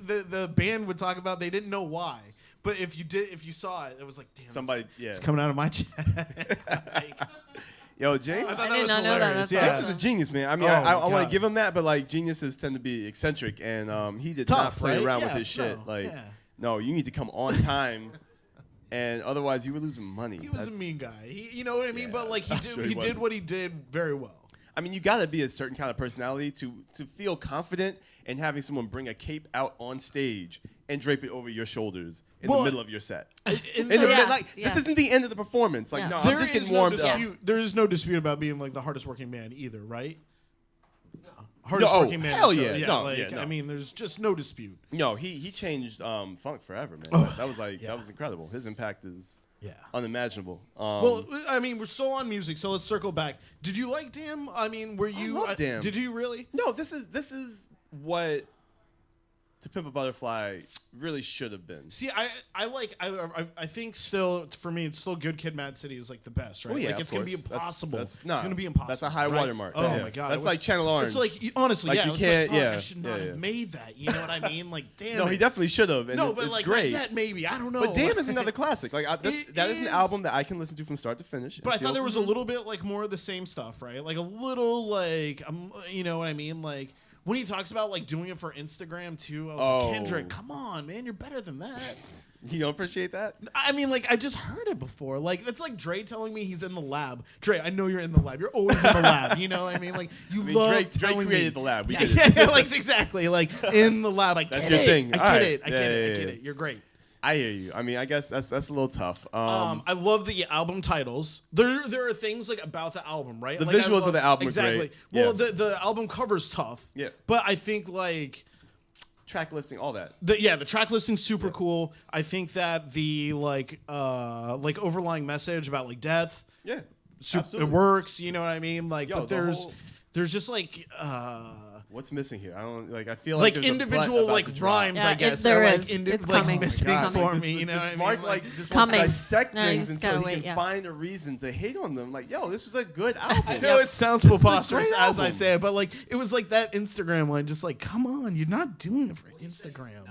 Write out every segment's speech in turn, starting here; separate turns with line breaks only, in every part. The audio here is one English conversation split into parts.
the band would talk about they didn't know why. But if you saw it, it was like, damn,
somebody,
it's coming out of my chest. Like,
yo, James.
I thought
I did not know that. That's
James was
awesome.
a genius, man. I mean, I want to give him that, but like geniuses tend to be eccentric, and he did not
Tough,
play
right?
around
Yeah,
with his shit.
no,
Like,
yeah.
no, you need to come on time, and otherwise you were losing money.
He was a mean guy. You know what I mean?
Yeah,
But like
I'm sure he
he did
wasn't.
what he did very well.
I mean, you got to be a certain kind of personality to feel confident in having someone bring a cape out on stage and drape it over your shoulders in the middle of your set.
In
the
there-
This isn't the end of the performance. Like,
Yeah.
no, I'm
there
just
is
getting warmed
no
up.
dispute, there is no dispute about being like the hardest working man either, right? Hardest
No,
working man.
hell
so,
yeah. No,
like,
yeah, no.
I mean, there's just no dispute.
No, he changed funk forever, man.
Oh,
that was like
yeah.
that was incredible. His impact is
Yeah.
unimaginable.
Well, I mean, we're still on music, so let's circle back. Did you like Damn? I mean, were you?
love Damn.
Did you really?
no, this is what To Pimp a Butterfly really should have been.
See, I think still for me it's still Good Kid, Mad City is like the best, right?
Oh, yeah,
like
of
it's gonna be
course.
impossible.
That's
it's gonna be impossible.
That's a high
right?
watermark.
Oh
yeah.
my god,
That's like Channel Orange.
It's like honestly,
Like,
yeah,
you
it's
can't-
Like, fuck,
yeah,
I should not
yeah.
have made that. You know what I mean? Like, damn.
No,
it.
he definitely should have. And
No, but
it's
like
great.
not yet, maybe I don't know.
But Damn is another classic. Like that is an
is.
album that I can listen to from start to finish.
But I
and
thought
feel-
there was a little bit like more of the same stuff, right? Like a little like you know what I mean? Like when he talks about like doing it for Instagram too, I was like, Kendrick, come on, man, you're better than that.
You don't appreciate that?
I mean, like I just heard it before. Like it's like Dre telling me he's in the lab. Dre, I know you're in the lab. You're always in the lab. You know what I mean? Like you love
Drake
telling
created
me.
the lab. We
Yeah,
did it.
yeah, like exactly. Like in the lab. I
That's
get
your
it.
thing.
I
All
get
right.
it. I
Yeah,
get it.
yeah,
I get
yeah.
it. You're great.
I hear you. I mean, I guess that's a little tough.
I love the album titles. There are things like about the album, right?
The
Like, I
visuals
love-
of the album are
exactly.
great.
Well,
Yeah.
the album cover's tough.
Yeah.
But I think like
track listing, all that.
the track listing's super cool. I think that the like overlying message about like death,
Yeah.
it
Absolutely.
works. You know what I mean? Like,
Yo,
but
the whole-
there's just like
What's missing here? I don't like. I feel like there's a
individual
butt about
like
to drop.
rhymes.
Yeah,
I guess
there
are like,
is.
like
It's coming.
missing
Oh my
for
God.
me. You know,
just
what I
Mark
mean?
like just wants to
Coming.
dissect
No, you
things
just
until
gotta
he
wait,
can
yeah.
find a reason to hate on them. Like, yo, this was a good album.
I know it sounds
This is a
preposterous
great
as I
album.
say it, but like it was like that Instagram line, just like, come on, you're not doing it for Instagram.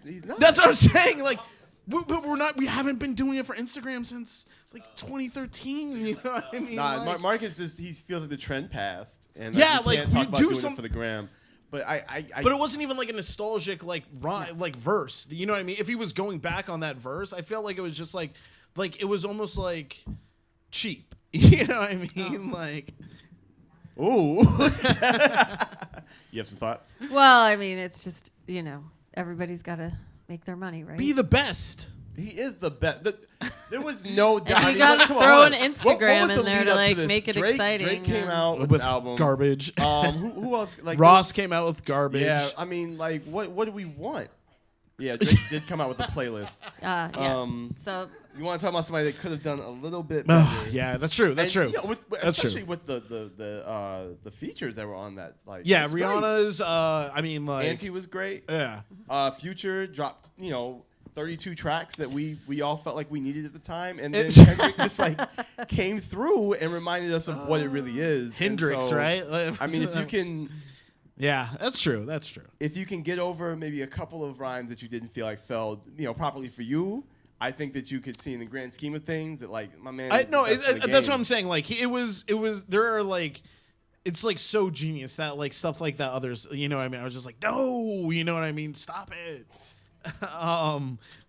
He's not.
That's what I'm saying. Like, but we're not. We haven't been doing it for Instagram since like 2013. You know what I mean?
Nah,
Like-
Mark is just he feels like the trend passed, and
Yeah,
you
like,
can't talk
you
about
do
doing
some-
it for the gram. But I
But it wasn't even like a nostalgic like like verse. You know what I mean? If he was going back on that verse, I felt like it was just like it was almost like cheap. You know what I mean? Like
ooh. You have some thoughts?
Well, I mean, it's just, everybody's got to make their money, right?
be the best.
He is the best. There was no doubt.
you
I mean,
gotta
come on,
throw
hold
an
on.
Instagram
what was
in
the
there
lead
to,
up
like,
this?
make it
Drake,
exciting,
Drake came
yeah.
out with
With
an album.
garbage.
Who else? Like
Ross came out with garbage.
Yeah, I mean, like, what do we want? Yeah, Drake did come out with a playlist.
Yeah. So
You want to talk about somebody that could have done a little bit better?
Yeah, that's true. That's true.
Yeah,
That's true.
especially with the features that were on that. Like,
Yeah,
it was great.
Rihanna's. I mean, like
Auntie was great.
Yeah.
Future dropped 32 tracks that we all felt like we needed at the time, and then
It-
Kendrick just like came through and reminded us of what it really is. And
Hendrix,
so,
right?
I mean, if you can.
Yeah, that's true. That's true.
If you can get over maybe a couple of rhymes that you didn't feel like fell, properly for you, I think that you could see in the grand scheme of things that like my man.
I
is
no,
the best in the
that's
game.
what I'm saying. Like it was. There are like, it's like so genius that like stuff like that. Others, you know what I mean? I was just like, no, you know what I mean? Stop it.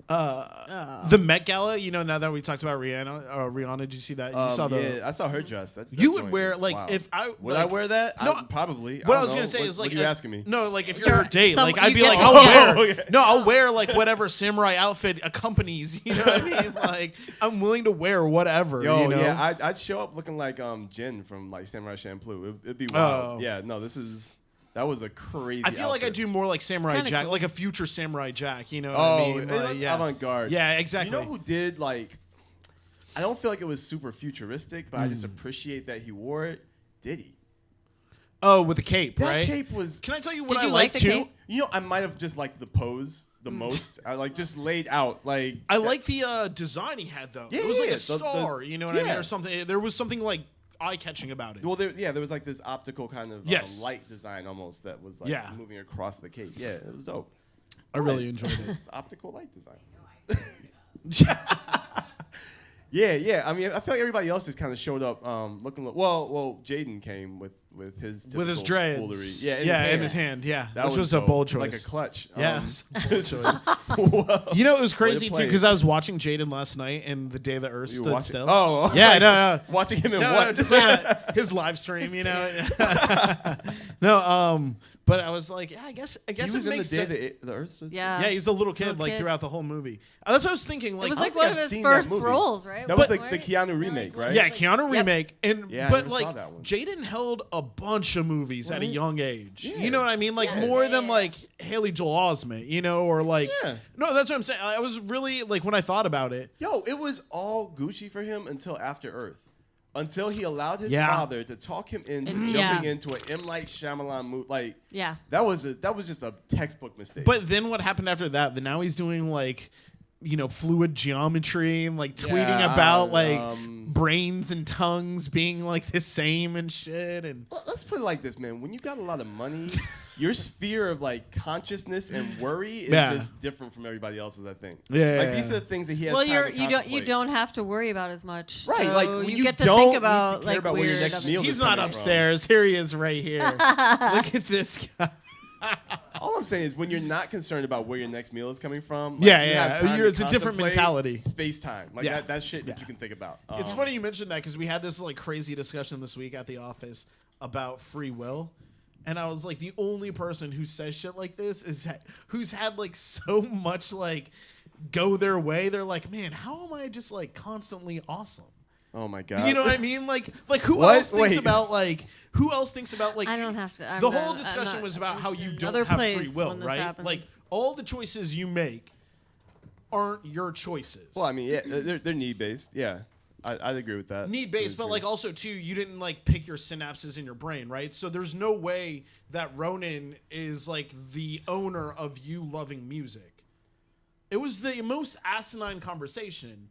The Met Gala. Now that we talked about Rihanna, did you see that? You saw
yeah, I saw her dress. That
You would
joint
wear
was
like
wild.
if I
would
like,
I wear that?
No,
Probably.
What I
don't
was gonna
know.
say
What-
is like,
what are you asking me?
No, like if you're a date,
some-
like I'd
you
be
get
like,
like-
I'll
Oh,
wear.
okay.
No, I'll wear like whatever samurai outfit accompanies. You know what I mean? Like I'm willing to wear whatever.
Yo,
you know?
yeah, I'd show up looking like Jin from like Samurai Champloo. It'd be wild.
Oh.
Yeah, no, that was a crazy.
I feel like I
outfit.
do more like Samurai
kinda
Jack,
cool.
like a future Samurai Jack. You know what
Oh,
I mean? Like, yeah.
avant-garde.
Yeah, exactly.
You know who did like? I don't feel like it was super futuristic, but I
Hmm.
just appreciate that he wore it. Diddy.
Oh, with the cape,
That
right?
cape was.
Can I tell you what
Did
I
you
like
like the
too?
cape?
I might have just liked the pose the most. I like just laid out like.
I like the design he had though. it was like
Yeah,
a star, you know what I mean,
yeah.
or something. There was something like eye-catching about it.
Well, there was like this optical kind of
Yes.
light design almost that was like
Yeah.
moving across the cape. Yeah, it was dope.
I really enjoyed it.
It's optical light design. Yeah. I mean, I feel like everybody else just kind of showed up looking. Well, Jaden came with his
dreads.
foolery.
In his hand. Yeah,
That
which was
dope.
a bold choice.
Like a clutch.
Yeah, bold choice.
Well,
You know, it was crazy too
play.
because I was watching Jaden last night and the day the Earth
You were
stood
watching-
still.
Oh,
yeah,
like,
no.
Watching him in
No,
what?
just his live stream, you know. No, but I was like, yeah, I guess
He
it
was in the
makes
day
sense.
the Earth was.
Yeah.
Yeah, he's the little kid,
Little
like
kid.
throughout the whole movie. That's what I was thinking. Like,
It was
I
like
don't
one
think
of
I've
his
seen that
first
movie.
roles, right?
That was
Right?
like the Keanu remake, right?
yeah, Keanu
Yep.
remake, and
Yeah, I
but
never saw
like
that one.
Jaden held a bunch of movies at a young age.
Yeah.
You know what I mean? Like
Yeah.
more than
Yeah.
like Haley Joel Osment, you know, or like
Yeah.
no, that's what I'm saying. I was really like when I thought about it.
Yo, it was all Gucci for him until After Earth. Until he allowed his
Yeah.
father to talk him into
Yeah.
jumping into an M. Night Shyamalan movie. Like,
Yeah.
that was just a textbook mistake.
But then what happened after that? Then now he's doing like, you know, fluid geometry and like tweeting
Yeah,
about like brains and tongues being like the same and shit. And
let's put it like this, man. When you got a lot of money, your sphere of like consciousness and worry is
Yeah.
just different from everybody else's, I think.
Yeah,
Like
yeah,
these
yeah.
are the things that he has
Well,
time to
you
contemplate.
don't have to worry about as much.
Right,
So
like, when you
get to
don't
think
need to
about
care
like
about where your
weird
next
other-
meal
he's
is
not
coming from.
upstairs. Here he is right here. Look at this guy.
All I'm saying is when you're not concerned about where your next meal is coming from,
Yeah,
you
yeah.
have time to
It's a different
contemplate
mentality.
Space-time. Like
Yeah.
that's shit that
Yeah.
you can think about.
It's funny you mentioned that because we had this like crazy discussion this week at the office about free will. And I was like, the only person who says shit like this is who's had like so much like go their way. They're like, man, how am I just like constantly awesome?
Oh my god.
You know what I mean? Like who
What?
else thinks
Wait.
about like who else thinks about like
I don't have to.
the whole discussion was about how you don't
Other
have
place
free will,
when this
right?
happens.
Like all the choices you make aren't your choices.
Well, I mean, yeah, they're need-based. Yeah. I'd agree with that.
Need based, but like also too, you didn't like pick your synapses in your brain, right? So there's no way that Ronan is like the owner of you loving music. It was the most asinine conversation,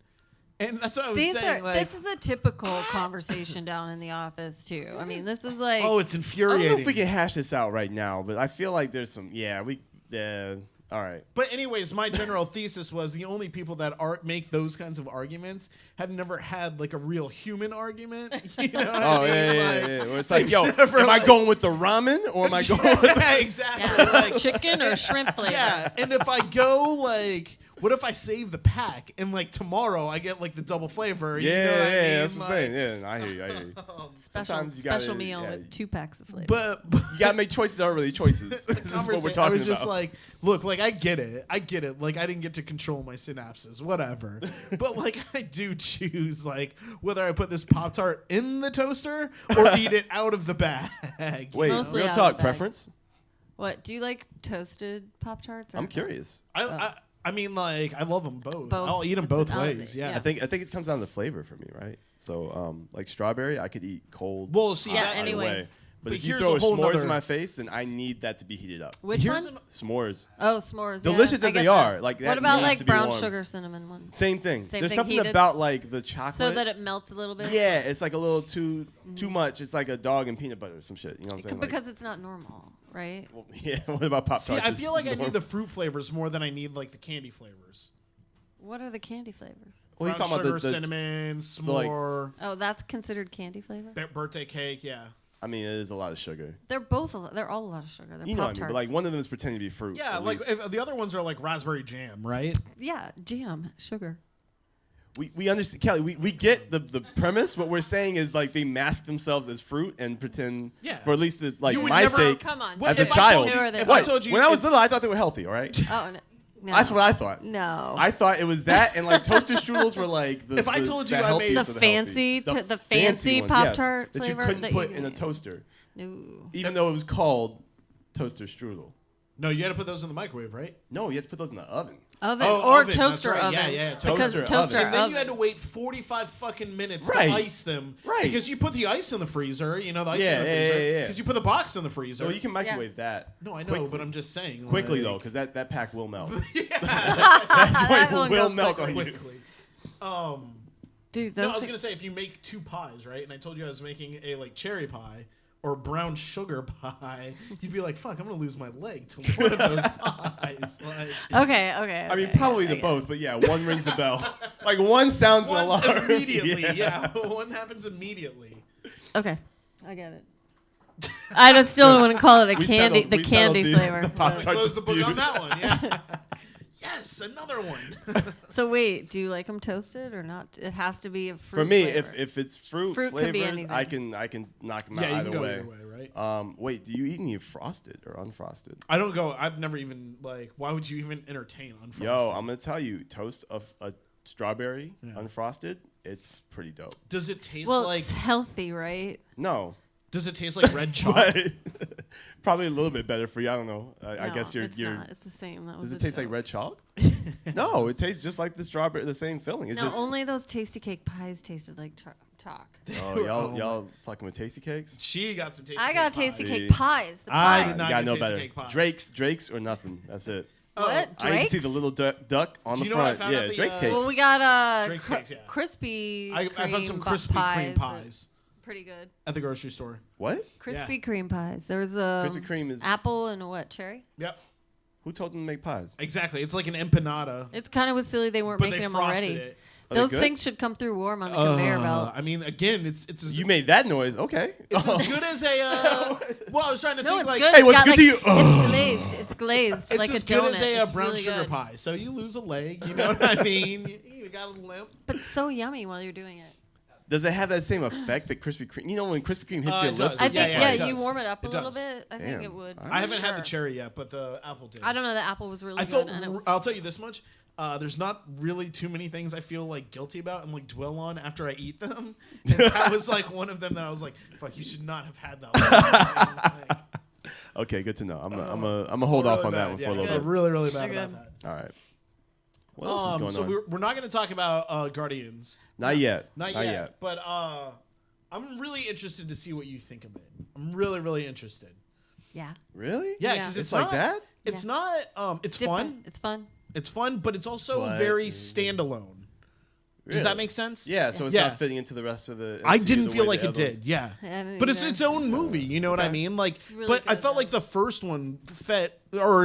and that's what I was saying. Like,
This is a typical conversation down in the office too. I mean, this is like.
oh, it's
I don't
infuriating.
know if we can hash this out right now, but I feel like there's some. Yeah, all right.
But anyways, my general thesis was the only people that make those kinds of arguments have never had like a real human argument. You know what I
Oh
mean?
yeah.
Like,
Where it's like, yo,
never,
am
like-
I going with the ramen or am I going with the
yeah, exactly.
Yeah,
Like,
chicken or shrimp flavor.
yeah, and if I go like, what if I save the pack and like tomorrow I get like the double flavor? You know what I mean?
that's what I'm
Like,
saying. Yeah, I hear you. Sometimes you
Special
gotta-
meal
yeah.
with 2 packs of flavor.
But
You gotta make choices that aren't really choices. This is what we're
conversation-
talking
I was just
about.
like, look, like I get it. Like I didn't get to control my synapses, whatever. But like I do choose like whether I put this Pop-Tart in the toaster or eat it out of the bag.
Wait,
Mostly
real
out of
talk,
the bag.
preference?
What do you like? Toasted Pop-Tarts? or-
I'm curious.
I mean, like I love them both.
Both.
I'll eat them
It's
both
an
ways.
outlet,
Yeah.
yeah.
I think it comes down to flavor for me, right? So, like strawberry, I could eat cold.
Well, see,
Yeah,
that,
anyway.
But
But
if you
here's
throw
a whole
s'mores
nother-
in my face, then I need that to be heated up.
Which
Here's
one?
S'mores.
Oh, s'mores.
Delicious
yeah, I
as they
get that.
are, like, that
what about
needs
like
to be
brown
warm.
sugar cinnamon one?
Same thing.
Same
There's
thing,
something
heated?
about like the chocolate.
So that it melts a little bit.
yeah, it's like a little too much. It's like a dog and peanut butter or some shit. You know what I'm saying?
Because it's not normal, right?
Well, yeah. What about Pop
see,
Tarts?
I feel like I need the fruit flavors more than I need like the candy flavors.
What are the candy flavors?
Well, he's
Brown
talking
sugar,
about the.
cinnamon,
like-
s'more,
Oh, that's considered candy flavor.
birthday cake. Yeah.
I mean, it is a lot of sugar.
They're all a lot of sugar. They're
You know what I mean?
Pop-Tarts.
But like one of them is pretending to be fruit.
Yeah,
at
like
least.
if the other ones are like raspberry jam, right?
yeah, jam, sugar.
we understand, Kelly. We get the premise. What we're saying is like they mask themselves as fruit and pretend.
Yeah.
For at least the, like
You would
my
never-
sake.
Come on.
As a
If I
child.
told you-
If
if
What?
I told you
when I was
it's-
little, I thought they were healthy. All right.
Oh no.
That's what I thought.
No.
I thought it was that, and like toaster strudels were like the.
If I told you
the
I made-
healthiest
The
of
fancy-
healthy.
the fancy
one,
Pop-Tart
yes, that you
flavor
couldn't
that
put
you-
in a toaster,
no.
even though it was called toaster strudel.
No, you had to put those in the microwave, right?
No, you have to put those in the oven.
Oven
Oh,
or
oven, that's
toaster
right.
oven.
Yeah, yeah,
Because
toaster
toaster
oven.
And then
oven.
you had to wait 45 fucking minutes
Right.
to ice them.
Right.
Because you put the ice in the freezer, you know, the ice
Yeah,
in the
yeah,
freezer.
yeah, yeah.
Because you put the box in the freezer.
So you can microwave that.
No, I know,
quickly.
but I'm just saying.
Quickly
like,
though, because that pack will melt.
That one
will
goes
melt
quickly.
on you.
Quickly.
Dude,
No,
those
I was gonna say if you make 2 pies, right? And I told you I was making a like cherry pie. or brown sugar pie, you'd be like, fuck, I'm gonna lose my leg to one of those pies. Like,
Okay.
I mean, probably the both, but yeah, one rings a bell. Like one sounds an
one's
alarm.
immediately, yeah. One happens immediately.
Okay, I get it. I just still wouldn't call it a
We
candy.
settled-
the
we
candy
settled the-
flavor.
the
but-
Pop-Tart
Close the book
dispute.
on that one, yeah. Yes, another one.
So wait, do you like them toasted or not? It has to be a fruit.
For me,
flavor.
if it's fruit
Fruit could be
flavors, I
anything.
can knock them out
Yeah, you
either
can go
way.
either way, right?
Wait, do you eat any frosted or unfrosted?
I don't go. I've never even why would you even entertain unfrosted?
Yo, I'm gonna tell you, toast of a strawberry
Yeah.
unfrosted, it's pretty dope.
Does it taste
well,
like?
it's healthy, right?
No,
Does it taste like red chalk?
but probably a little bit better for you. I don't know. I
No,
guess you're.
It's not. It's the same. That was
Does it
a
taste like
joke.
red chalk? No, it tastes just like the strawberry, the same filling. It's
No,
just.
only those tasty cake pies tasted like chalk.
Oh, y'all fucking with tasty cakes?
She got some tasty.
I got
cake
tasty
pies.
cake pies. The
I
pies.
did not
You gotta
get
know
tasty
better.
cake pies.
Drake's or nothing. That's it.
Oh,
What?
I can see the
Drake's?
little duck on
Do
the
you know what I
front.
found
Yeah,
at the,
Drake's
uh,
cakes.
Well, we got
Drake's cakes, yeah.
crispy.
I found some
cream
Krispy Kreme
pies.
pies
Pretty good.
at the grocery store.
What?
Krispy Kreme pies. There was a
Krispy Kreme is.
apple and a what? Cherry?
Yep,
Who told them to make pies?
exactly. It's like an empanada,
It kind of was silly they weren't
but
making
they
them
frosted
already.
it.
Are they
Those
good?
things should come through warm on the conveyor belt.
I mean, again, it's as,
You made that noise. Okay.
it's as good as a. Well, I was trying to
No,
think
it's
like.
good.
Hey,
It's
what's
got,
good
like,
to you?
It's glazed. It's glazed
It's
like
as
a
good
donut.
as a
It's
brown
really
sugar
good.
pie. So you lose a leg. You know what I mean? You got a limp.
But so yummy while you're doing it.
Does it have that same effect that Krispy Kreme? You know when Krispy Kreme hits your
It
lips?
does.
I
it's
think
just
yeah,
like-
it
you
does.
warm it up a
It
little
does.
bit. I
Damn.
think it would.
I
I haven't had the
Sure.
cherry yet, but the apple did.
I don't know. The apple was really
I
good.
felt.
And it was,
I'll tell you this much. There's not really too many things I feel like guilty about and like dwell on after I eat them. And that was like one of them that I was like, "Fuck, you should not have had that one." Like,
Okay, good to know. I'm gonna hold off
really
on that
bad.
one
Yeah,
for a
I
little
feel
bit.
really, really bad
You're
about
good.
that.
All right. What else is going
So
on?
we're not going to talk about Guardians.
Not yet.
Not yet. But I'm really interested to see what you think of it. I'm really, really interested.
yeah.
Really?
Yeah,
Yeah.
because
It's like that?
It's
Yeah.
not. It's
Different.
fun.
It's fun.
It's fun, but it's also
But-
very standalone. Does
Really?
that make sense?
Yeah. So it's
Yeah.
not fitting into the rest of the.
I
MCU
didn't
the
feel
way
like
the
it
other
did.
ones-
Yeah.
I didn't
But it's
either.
its own movie, you know what I
Okay.
mean? Like,
really
but I
good,
felt like
though.
the first one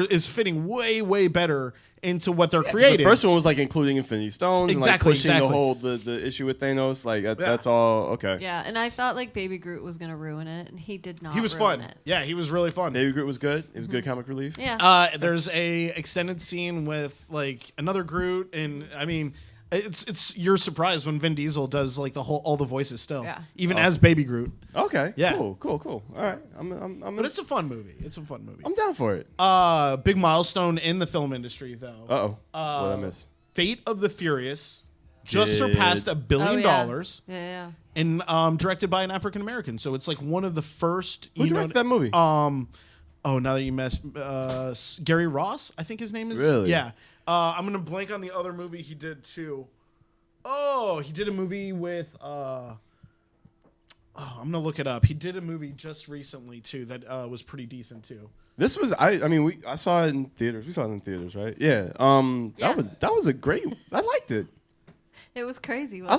is fitting way, way better into what they're
'Cause
creating.
The first one was like including Infinity Stones and like
Exactly,
pushing
exactly.
the whole the issue with Thanos. Like
Yeah.
that's all okay.
Yeah, and I thought like Baby Groot was gonna ruin it, and he did not.
he was
ruin
fun.
It.
Yeah, he was really fun.
Baby Groot was good. It was good comic relief.
Yeah.
There's a extended scene with like another Groot, and I mean, it's you're surprised when Vin Diesel does like all the voices still,
Yeah.
even as Baby Groot.
Okay.
Yeah.
Cool. All right.
But it's a fun movie.
I'm down for it.
Big milestone in the film industry though.
Uh-oh. What did I miss?
Fate of the Furious just
Did-
surpassed $1 billion.
Yeah.
And directed by an African American, so it's like one of the first.
Who directed that movie?
Oh, now that you mess, Gary Ross, I think his name is.
Really?
Yeah. I'm gonna blank on the other movie he did too. Oh, he did a movie with. I'm gonna look it up. He did a movie just recently too that was pretty decent too.
This was I mean I saw it in theaters. We saw it in theaters, right? Yeah.
Yeah.
That was a great. I liked it.
It was crazy.
I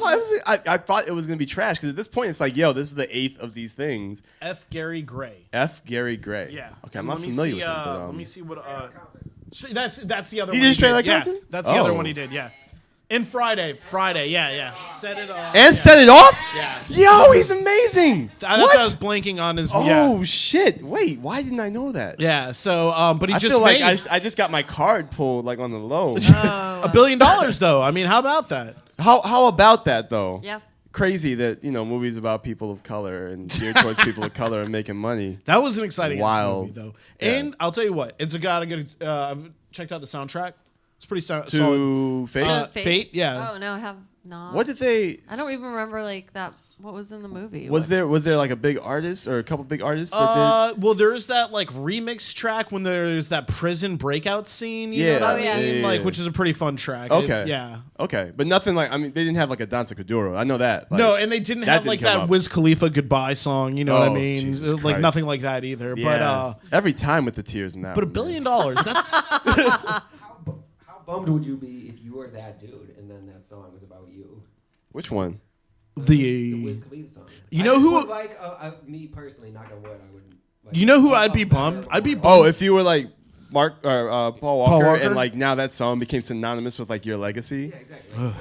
thought it was gonna be trash because at this point it's like, yo, this is the 8th of these things.
F. Gary Gray.
F. Gary Gray.
Yeah.
Okay, I'm
Let
not
me
familiar
see,
with him. But,
let me see what. That's the other.
He
one
did Straight Outta
Yeah,
Compton?
that's the other
Oh.
one he did. Yeah. In Friday. Yeah. Set it off.
and set it off.
Yeah.
Yo, he's amazing.
That's
what?
what I was blanking on his.
Oh
Yeah.
shit! Wait, why didn't I know that?
Yeah. So, but he
I
just
feel like
made
I just got my card pulled like on the low.
$1 billion though. I mean, how about that?
How about that though?
Yeah.
Crazy that movies about people of color and geared towards people of color and making money.
That was an exciting ass
Wild.
movie though.
Yeah.
And I'll tell you what, it's got a good. I've checked out the soundtrack. It's pretty solid.
To Fate.
Fate, yeah.
Oh no, I have not.
What did they?
I don't even remember like that. What was in the movie?
Was there like a big artist or a couple big artists that
Well, there's that like remix track when there's that prison breakout scene. You
Yeah.
know what
Oh,
I
yeah.
mean?
Yeah.
Like, which is a pretty fun track.
Okay.
It's- yeah.
did? Okay, but nothing like they didn't have like a Danza Kuduro. I know that. Like,
No, and they didn't
that
have
didn't
like
come
that
up.
Wiz Khalifa goodbye song. You know what I
Oh,
mean?
Jesus
Like
Christ.
nothing like that either.
yeah. Every time with the tears in that.
But
one,
$1 billion.
man.
That's
How bummed would you be if you were that dude and then that song was about you?
Which one?
the Wiz Khalifa song.
You know who?
Like me personally, knock on wood, I wouldn't. Like,
You know who I'd be bummed? I'd be bummed.
Oh, if you were like Mark or Paul Walker,
Walker?
and like now that song became synonymous with like your legacy.
Yeah, exactly. Like,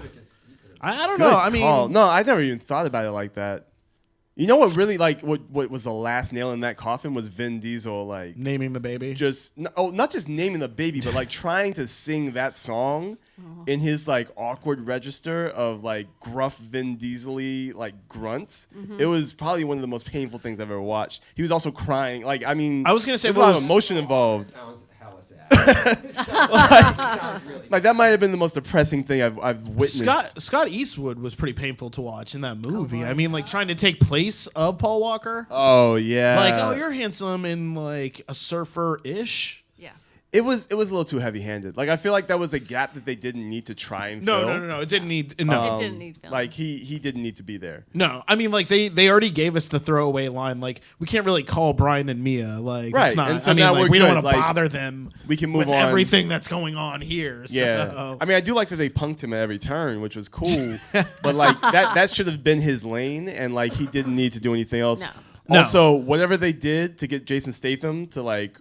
I don't
Good
know. I
call.
mean,
no, I never even thought about it like that. You know what really like what was the last nail in that coffin was Vin Diesel like
naming the baby.
just not just naming the baby, but like trying to sing that song in his like awkward register of like gruff Vin Diesel-y like grunts. It was probably one of the most painful things I've ever watched. He was also crying. Like I mean,
I was gonna say
there's a lot of emotion involved.
Sounds hella sad. It sounds really
Like that might have been the most depressing thing I've witnessed.
Scott Eastwood was pretty painful to watch in that movie.
boy.
I mean, like trying to take place of Paul Walker.
Oh yeah,
Like, oh, you're handsome and like a surfer-ish.
Yeah.
It was a little too heavy-handed. Like I feel like that was a gap that they didn't need to try and
No,
fill.
no. It didn't need. No,
It didn't need film.
Like he didn't need to be there.
no. I mean, like they already gave us the throwaway line. Like we can't really call Brian and Mia. Like
Right,
it's not.
and so
I mean,
now
like,
we're
we don't
good.
want to
Like,
bother them.
we can move
with
on.
everything that's going on here.
Yeah,
So.
I mean, I do like that they punked him at every turn, which was cool. But like that should have been his lane, and like he didn't need to do anything else.
No.
No.
Also, whatever they did to get Jason Statham to like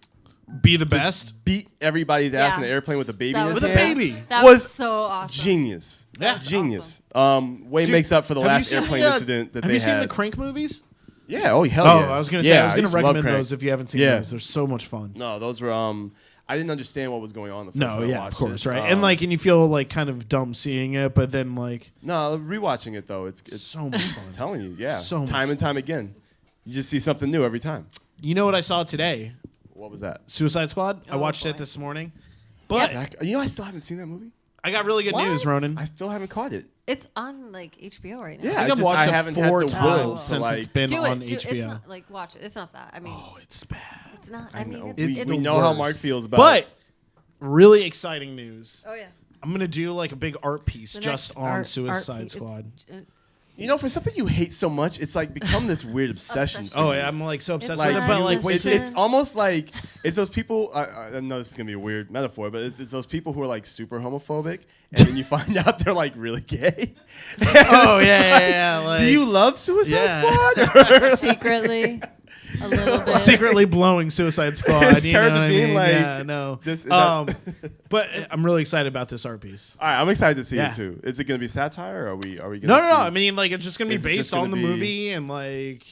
Be the best.
beat everybody's ass
Yeah.
in the airplane with a baby
That
in his
was
With a
hand,
baby.
That
was
was so awesome.
genius.
Yeah.
Genius. Way
Dude,
makes up for the
have you
last
seen
airplane
the,
incident that
have
they
you seen
had.
the Crank movies?
Yeah. Oh hell
Oh,
yeah.
I was gonna say
Yeah,
I was gonna
used to love
recommend
Crank.
those if you haven't seen
Yeah.
those. They're so much fun.
No, those were I didn't understand what was going on the first
No,
time I
yeah,
watched
of course,
it.
right? And like, and you feel like kind of dumb seeing it, but then like,
No, rewatching it though, it's
so much fun.
I'm telling you, yeah.
So much
time and time again. You just see something new every time.
You know what I saw today?
What was that?
Suicide Squad. I
Oh,
watched it
boy.
this morning, but
You know, I still haven't seen that movie.
I got really good
What?
news, Ronan.
I still haven't caught it.
It's on like HBO right now.
Yeah,
I think I've watched
I
it
haven't had
4
the will
times
to
since
like.
it's been
Do
on
it. It's
HBO.
not like watch it. It's not that. I mean,
Oh, it's bad.
it's not. I mean,
know.
it's
we
the
know how
worst.
Mark feels about
But
it.
really exciting news.
oh yeah.
I'm gonna do like a big art piece
The
just
next
on
art
Suicide
piece,
Squad.
You know, for something you hate so much, it's like become this weird obsession.
Obsession.
for
Oh
you.
yeah, I'm like so obsessed
It's
with it, but like, wait,
it's almost like it's those people. I know this is gonna be a weird metaphor, but it's those people who are like super homophobic, and then you find out they're like really gay.
oh yeah, like,
Do you love Suicide
Yeah.
Squad?
secretly a little bit.
secretly blowing Suicide Squad?
It's
You know
Cara
what I
Delevingne,
mean?
like,
Yeah, no.
just-
But I'm really excited about this art piece.
All right, I'm excited to see
Yeah.
it too. Is it gonna be satire? Or are we gonna?
No.
see-
I mean, like, it's just gonna be
Is it just
based
gonna
on the
be-
movie, and like,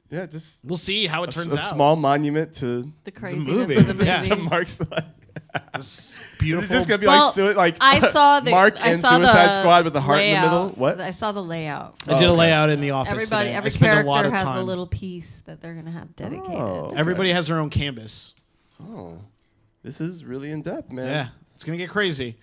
yeah, just
we'll see how it turns
a
out.
small monument to
The craziness
movie.
of the movie.
Yeah.
to Mark's life.
This beautiful.
It's just gonna be
Well,
like
I saw the
Mark
I
and
saw
Suicide
the
Squad with the heart in the
layout.
middle. What?
I saw the layout.
I did a
okay.
layout in the office.
Everybody,
today.
every
I spent a lot
character
of
has a
time.
little piece that they're gonna have dedicated.
Oh. Okay.
Everybody has their own canvas.
Oh, this is really in depth, man.
Yeah, it's gonna get crazy.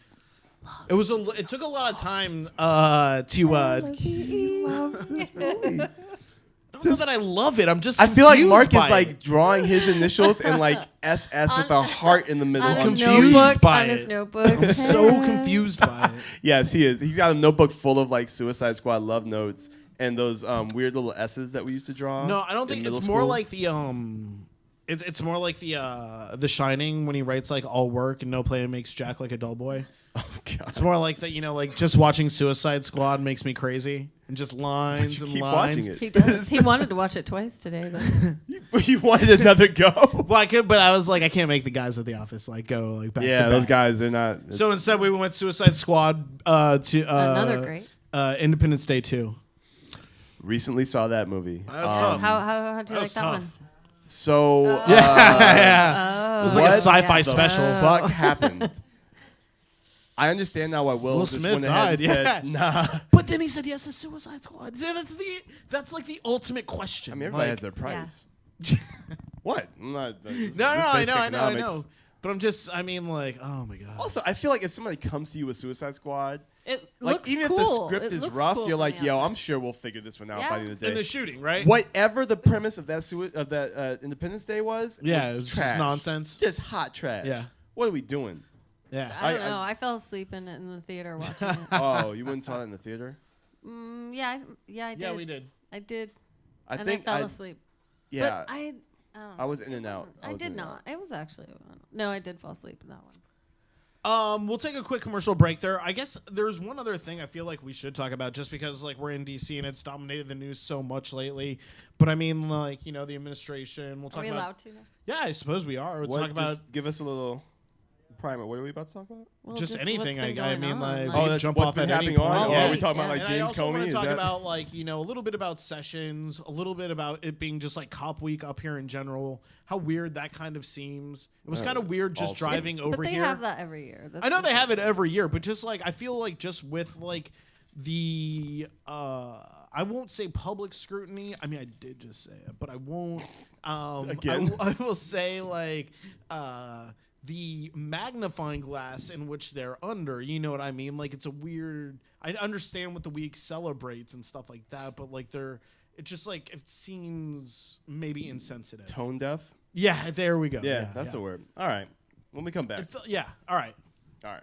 It took a lot of time to.
He loves this movie.
I don't know that I love it. I'm just.
I feel like
confused
Mark is
by
like
it.
drawing his initials and like SS with a heart in the middle.
On
on
his
confused
notebook.
by
On his
it.
notebook.
I'm so confused by it.
Yes, he is. He's got a notebook full of like Suicide Squad love notes and those weird little S's that we used to draw.
No, I don't
in
think
middle
it's more
school.
like the It's more like the Shining when he writes like all work and no play makes Jack like a dull boy.
Oh God.
It's more like that, like just watching Suicide Squad makes me crazy and just lines
You
and
keep
lines.
watching it.
He does. He wanted to watch it twice today. But
You wanted another go.
Well, I could, but I was like, I can't make the guys at the office like go like back
Yeah,
to
those
back.
guys, they're not.
So instead, we went Suicide Squad to
Another great.
Independence Day 2.
Recently saw that movie.
That was tough.
how do you
That
like
was
that
tough.
one?
So
Yeah. It was like a
what
sci-fi
the
special.
fuck happened? I understand now why Will just
Smith
went ahead and
died,
said, nah.
But then he said yes to Suicide Squad. That's like the ultimate question.
I mean, everybody
Like-
has their price. What? I'm not.
No, I know. But I'm just, I mean, like, oh my god.
Also, I feel like if somebody comes to you with Suicide Squad,
It
like
looks
even
cool.
if the script
It
is
looks
rough,
cool
you're
from
like,
the
yo,
outside.
I'm sure we'll figure this one out
Yeah.
by the end of the
in
day.
the shooting, right?
Whatever the premise of that Independence Day was,
Yeah, it was just
trash.
nonsense.
Just hot trash.
Yeah.
What are we doing?
Yeah.
I don't
I-
know. I fell asleep in the theater watching it.
Oh, you went and saw it in the theater?
Yeah, I did.
Yeah, we did.
I did.
I
and
think
I fell asleep.
Yeah,
But I don't know.
I was in and
It
out.
wasn't-
I
I
was
did
in and
not. It was actually no. I did fall asleep in that one.
We'll take a quick commercial break there. I guess there's one other thing I feel like we should talk about, just because like we're in DC and it's dominated the news so much lately. But I mean, like, you know, the administration. We'll
Are
talk
we
about.
allowed to? Now?
Yeah, I suppose we are. We'll
What,
talk about
just give us a little primer. What are we about to talk about?
Well,
just
what's
anything.
been
I
going
mean,
on,
like,
Oh,
we
that's
jump
what's
off
been
at any
happening
point.
on?
Yeah.
Are we talking about like
And
James
I also
Comey?
want to
Is
talk
that-
about, like, you know, a little bit about Sessions, a little bit about it being just like Cop Week up here in general. How weird that kind of seems. It was kind of weird just
awesome.
driving over
but they
here.
have that every year. That's
I know
the
they
thing.
have it every year, but just like I feel like just with like the I won't say public scrutiny. I mean, I did just say it, but I won't.
Again?
I will say like the magnifying glass in which they're under. You know what I mean? Like it's a weird. I understand what the week celebrates and stuff like that, but like they're. It's just like it seems maybe insensitive.
Tone deaf?
Yeah, there we go.
Yeah, that's the word. All right. When we come back.
Yeah. All right.
All right.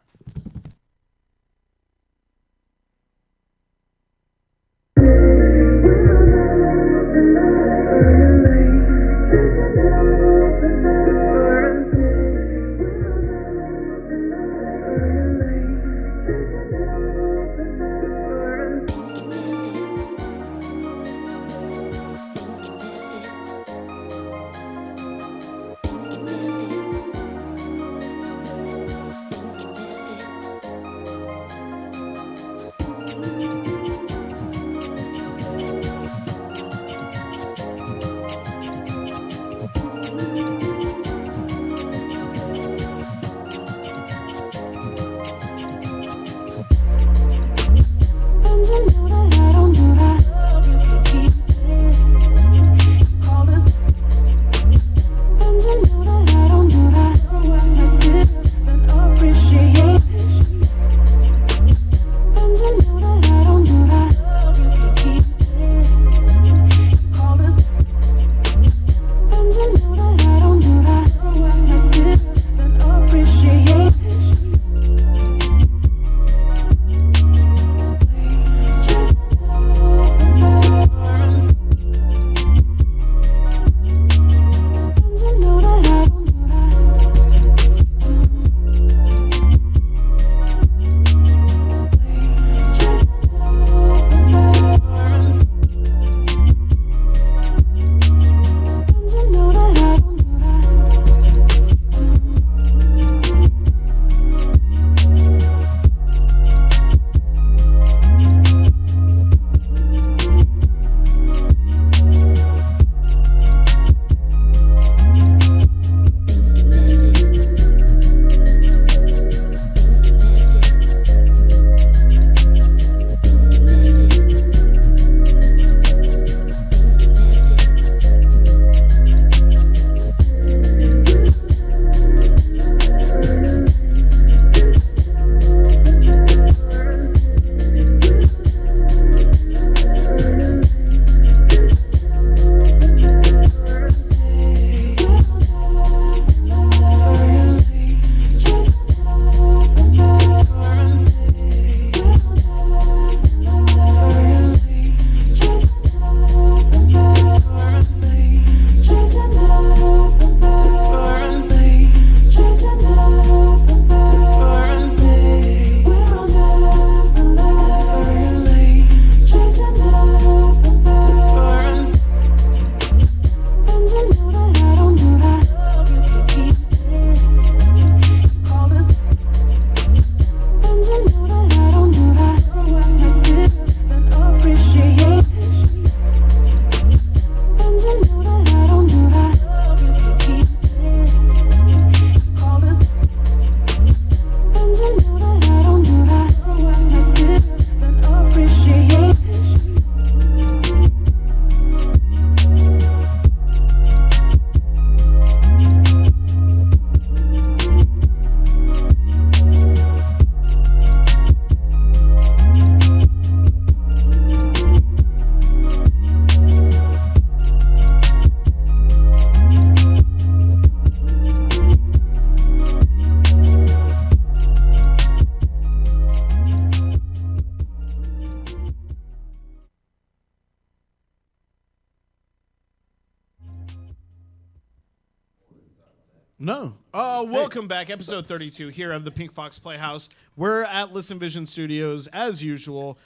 No. Welcome back. Episode 32 here of the Pink Fox Playhouse. We're at Listen Vision Studios as usual.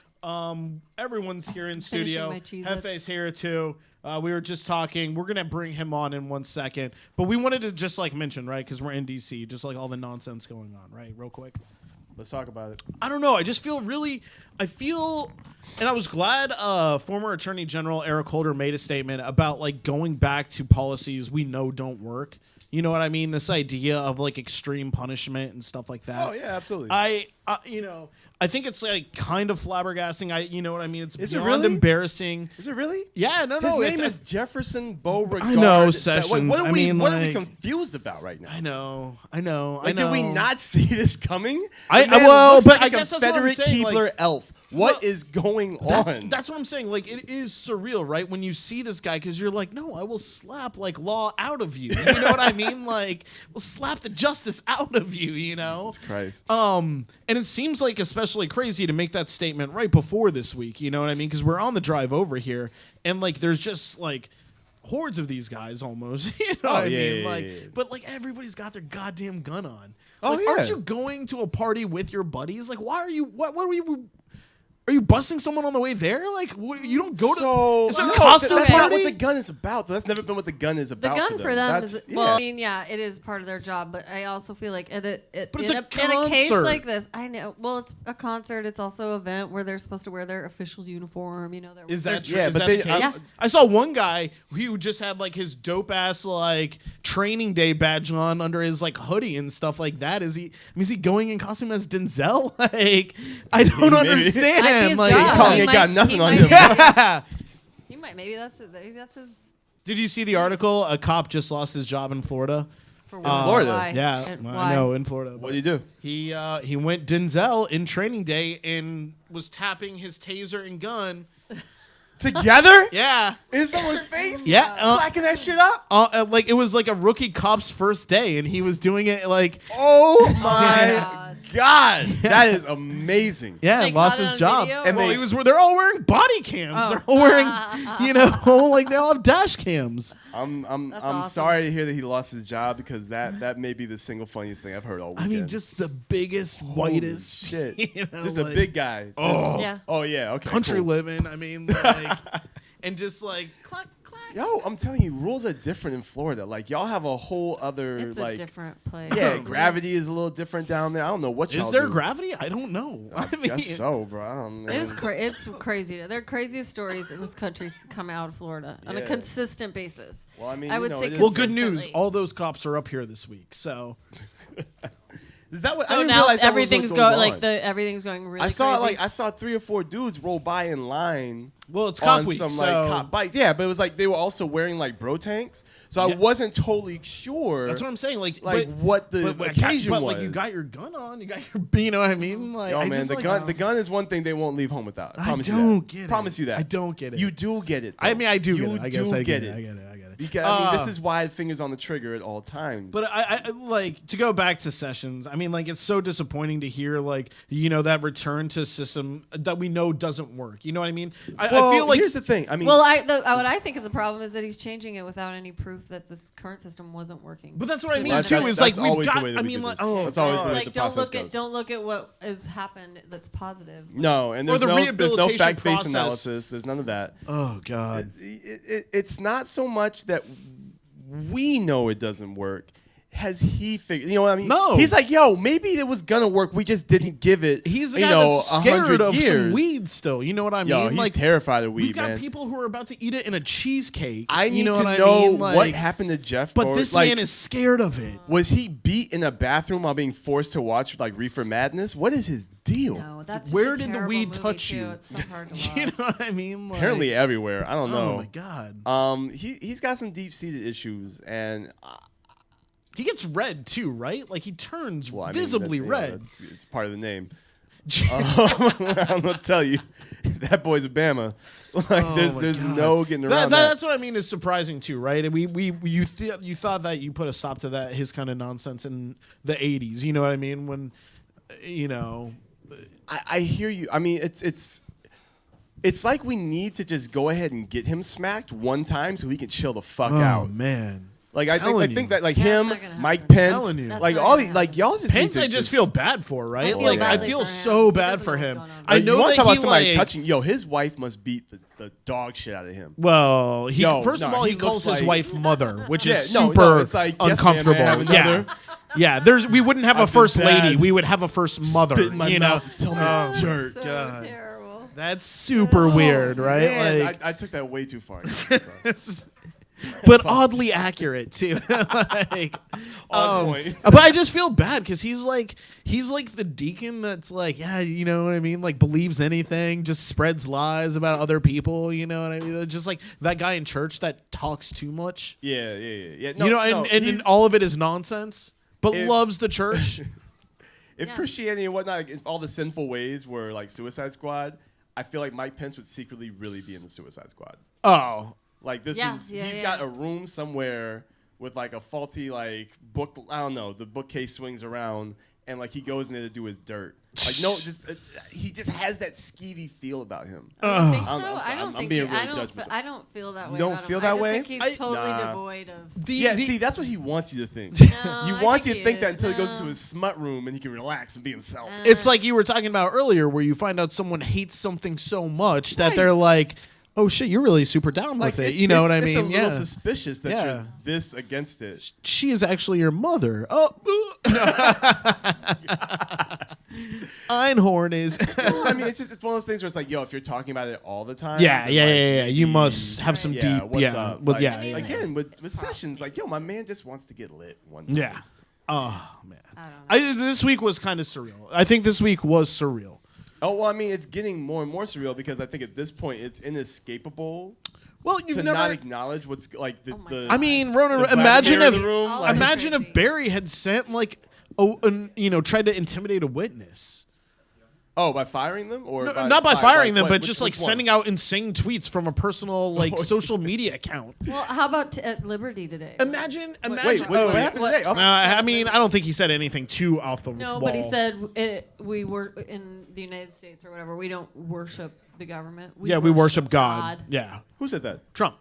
Everyone's here in studio. Hefe's here too. We were just talking. We're going to bring him on in 1 second. But we wanted to just like mention, right, because we're in D.C., just like all the nonsense going on, right, real quick.
Let's talk about it.
I don't know. I just feel and I was glad former Attorney General Eric Holder made a statement about like going back to policies we know don't work. You know what I mean? This idea of like extreme punishment and stuff like that.
Oh yeah, absolutely.
I think it's like kind of flabbergasting. You know what I mean? It's beyond
really?
Embarrassing.
Is it really?
Yeah, no.
His name is Jefferson Beauregard.
I know, Sessions.
What are we
like,
confused about right now?
I know.
Did we not see this coming?
I guess that's what I'm
Confederate
saying.
Keebler elf. What is going on?
That's what I'm saying. Like, it is surreal, right? When you see this guy, because you're like, no, I will slap like law out of you. You know what I mean? Like, we'll slap the justice out of you. You know?
Jesus Christ.
And it seems like especially crazy to make that statement right before this week. You know what I mean? Because we're on the drive over here, and like, there's just like hordes of these guys almost. You know what I mean? Like, but like everybody's got their goddamn gun on. Like, aren't you going to a party with your buddies? Like, why are you? What are you? Are you busting someone on the way there? Like, you don't go to... Is it a costume
that's
party?
not what the gun is about. That's never been what the gun is about.
The gun for them is...
Yeah.
Well, I mean, yeah, it is part of their job, but I also feel like
But it's
in
a
a case
concert.
like this, I know... Well, it's a concert. It's also an event where they're supposed to wear their official uniform. You know,
Is that true?
Yeah,
Is
but
that
they-
the case?
Yeah.
I saw one guy who just had like his dope ass like training day badge on under his like hoodie and stuff like that. Is he going in costume as Denzel? Like, I don't
Maybe.
understand.
Might be his
Like,
job.
Kong ain't got nothing on
might-
him.
yeah.
He might. Maybe that's his...
Did you see the article? A cop just lost his job in Florida.
For
Florida?
Why?
Yeah,
And
I
why?
know, in Florida.
What do you do?
He went Denzel in training day and was tapping his taser and gun.
Together?
Yeah.
In someone's face?
Yeah.
Clacking that shit up?
Like it was like a rookie cop's first day, and he was doing it like
Oh my
God.
God. That is amazing.
yeah,
They
lost
caught it
his
on
job.
video,
And
or-
he was they're all wearing body cams.
Oh.
They're all wearing like they all have dash cams.
I'm
That's
I'm
awesome.
sorry to hear that he lost his job because that may be the single funniest thing I've heard all
I
weekend.
mean, just the biggest,
Holy
whitest
shit.
you know,
Just
like,
a big guy.
Oh.
Yeah.
Oh yeah, okay.
country
cool.
living. I mean, like, and just like
Clack, clack.
Yo, I'm telling you, rules are different in Florida. Like y'all have a whole other
It's
like
a different place.
yeah,
Isn't it?
gravity is a little different down there. I don't know what y'all
is there
do.
gravity? I don't know. I mean,
Guess so, bro. I don't know.
It's crazy. Their craziest stories in this country come out of Florida on a
Yeah.
consistent basis.
Well, I mean,
I
you
would
know,
say
it is-
well, good news.
consistently.
All those cops are up here this week. So
Is that what? I
So
didn't
now
realize that was
everything's
what's going
going
on.
everything's going really.
I saw
crazy.
I saw 3 or 4 dudes roll by in line
well, it's cop
on
week.
some
so
like cop bikes. Yeah, but it was like they were also wearing like bro tanks. So
Yeah.
I wasn't totally sure.
that's what I'm saying. Like
what the
but
occasion
but,
was.
like you got your gun on. You got your. You know what I mean? Like,
Yo,
I
man,
just,
the
like,
gun. The gun is one thing they won't leave home without. I promise you that.
don't get it.
Promise you that.
I don't get it.
You do get it.
I
though.
mean, I do
You
get it. I guess
do
I get
it.
it. I get it. I get it.
Because I mean, this is why fingers on the trigger at all times.
But I like to go back to Sessions. I mean, like it's so disappointing to hear like that return to system that we know doesn't work. You know what I mean? I feel like
here's the thing. I mean,
Well, what I think is a problem is that he's changing it without any proof that this current system wasn't working.
but that's what I mean
Well,
too. Is like
that's
we've
always the
got.
way that
I
we
mean,
do
like
this.
oh,
That's always the way
Like
the
don't
process
look at
goes.
don't look at what has happened that's positive.
No, and
Or
there's
the
no
rehabilitation
fact-based
process.
analysis. There's none of that.
oh god.
It's not so much that we know it doesn't work. Has he figured? You know what I mean?
No.
He's like, yo, maybe it was gonna work. We just didn't give it.
He's a
you
guy
know,
that's scared
100
of
years.
some weed still. You know what I mean?
Yo, he's
like
terrified of
we've
weed,
got
man.
people who are about to eat it in a cheesecake.
I need
you know
to
what
know
I mean?
what
Like,
happened to Jeff.
But
Bower.
this
Like,
man is scared of it.
Was he beat in a bathroom while being forced to watch like Reefer Madness? What is his deal?
No, that's
Where
just a
did the
terrible
weed
movie,
touch
too.
you?
It's so hard to watch.
You know what I mean? Like,
Apparently everywhere. I don't know.
Oh my god.
He's got some deep-seated issues, and
He gets red too, right? Like he turns
well, I mean,
visibly
that's,
red.
It's part of the name. I'm gonna tell you, that boy's a Bama. Like
Oh
there's
my God.
no getting around that.
That's what I mean is surprising too, right? And you thought that you put a stop to that his kind of nonsense in the 80s. You know what I mean? When
I hear you. I mean, it's like we need to just go ahead and get him smacked one time so he can chill the fuck
oh
out.
man.
Like I
Telling
think
you.
that like
That's
him,
not gonna
Mike
happen.
Pence,
Telling you.
That's
like
not
all
gonna
these,
happen.
like y'all just
Pence,
need to
I just feel bad for, right?
I feel
Like I
badly
feel
for him.
so
He
bad
doesn't
for
know what's
him.
going on.
I
You
know
want
that
to talk about
he,
somebody
like,
touching? Yo, his wife must beat the dog shit out of him.
Well, first of
no,
all,
he
he calls
looks
his
like-
wife mother, which
Yeah,
is
no,
super
it's like, yes, ma'am,
uncomfortable.
may I have
Yeah,
another?
yeah. We wouldn't have a
I'm
first
the
lady.
dad.
We would have a first mother.
Spit in my
you know,
mouth and tell me
Oh,
it's dirt.
So
God.
terrible.
That's super weird, right?
Man,
Like,
I took that way too far.
it's- but oddly accurate too. Like,
On point.
But I just feel bad because he's like the deacon that's like, yeah, you know what I mean, like believes anything, just spreads lies about other people. You know what I mean? Just like that guy in church that talks too much.
Yeah. No,
you know,
no,
and
he's-
all of it is nonsense, but
If-
loves the church.
If
Yeah.
Christianity and whatnot, like, if all the sinful ways were like Suicide Squad, I feel like Mike Pence would secretly really be in the Suicide Squad.
Oh,
Like this
Yeah,
is
yeah,
he's
yeah.
got a room somewhere with like a faulty like book. I don't know. The bookcase swings around and like he goes in there to do his dirt. Like no, just he just has that skeevy feel about him.
I don't think
I'm
so.
sorry,
I don't
I'm
think
being
he-
really
I don't.
judgmental.
I don't feel that way.
You don't
about him.
feel that
I just
way?
think he's totally
Nah.
devoid of.
Yeah,
the-
see, that's what he wants you to think.
No,
he
I
wants you
think
to think
he
that
is.
until he goes
No.
into his smut room and he can relax and be himself.
it's like you were talking about earlier, where you find out someone hates something so much that
Right.
they're like, "Oh shit, you're really super down with it." You know what I mean?
It's a little
Yeah.
suspicious that
Yeah.
you're this against it.
She is actually your mother. Oh, Einhorn is.
I mean, it's one of those things where it's like, yo, if you're talking about it all the time,
yeah.
then, like,
You must have some
yeah,
deep.
what's
yeah,
up?
but
Like,
yeah,
I mean,
yeah.
Again, with Sessions, like, yo, my man just wants to get lit one time.
Yeah. Oh man.
I don't know.
This week was kind of surreal. I think this week was surreal.
Oh well, I mean, it's getting more and more surreal because I think at this point it's inescapable
Well,
to
you've
not
never.
acknowledge what's like the.
Oh my
the
God.
I mean, Rona,
the
imagine
Vladimir in
if
the room,
Oh,
like-
imagine
crazy.
if Barry had sent like, tried to intimidate a witness.
oh, by firing them or
No, not by firing them,
what-
but
which-
just like
which one?
sending out insane tweets from a personal like social media account.
Well, how about at Liberty today?
Imagine.
Wait,
oh,
what happened today?
I mean, I don't think he said anything too off the
No,
wall.
but he said we were in the United States or whatever. We don't worship the government.
Yeah, we worship God. Yeah,
Who said that?
Trump.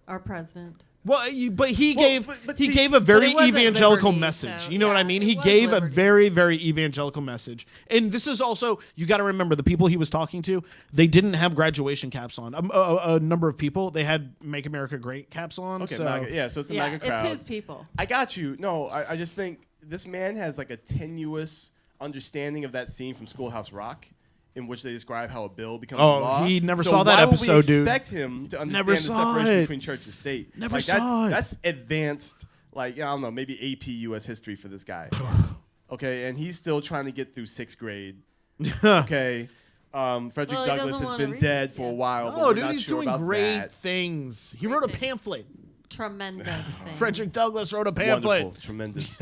Our president.
Well, but he
Well,
gave
but
he
see,
gave a
but
very
it wasn't
evangelical
Liberty,
message.
so,
You know what
yeah,
I mean?
it
He
was
gave
Liberty.
a very very evangelical message. And this is also, you got to remember, the people he was talking to, they didn't have graduation caps on. A number of people, they had "Make America Great" caps on.
Okay,
so.
MAGA, yeah, so it's the
Yeah,
MAGA
it's
crowd.
his people.
I got you. No, I just think this man has like a tenuous understanding of that scene from Schoolhouse Rock, in which they describe how a bill becomes
Oh,
law.
he never
So
saw that
why would
episode,
we
dude.
expect him to understand
Never
the
saw
separation
it.
between church and state?
Never
like,
saw it.
That's advanced. Like, I don't know, maybe AP U.S. history for this guy. Okay, and he's still trying to get through 6th grade. Okay. Frederick
Well, he
Douglass
doesn't
has
wanna
been
read
dead
it
for a
yet.
while, but
Oh,
we're
dude,
not
he's
sure
doing
about
great
that.
things. He
Great
wrote a
things.
pamphlet.
Tremendous thing.
Frederick Douglass wrote a pamphlet.
Wonderful, tremendous.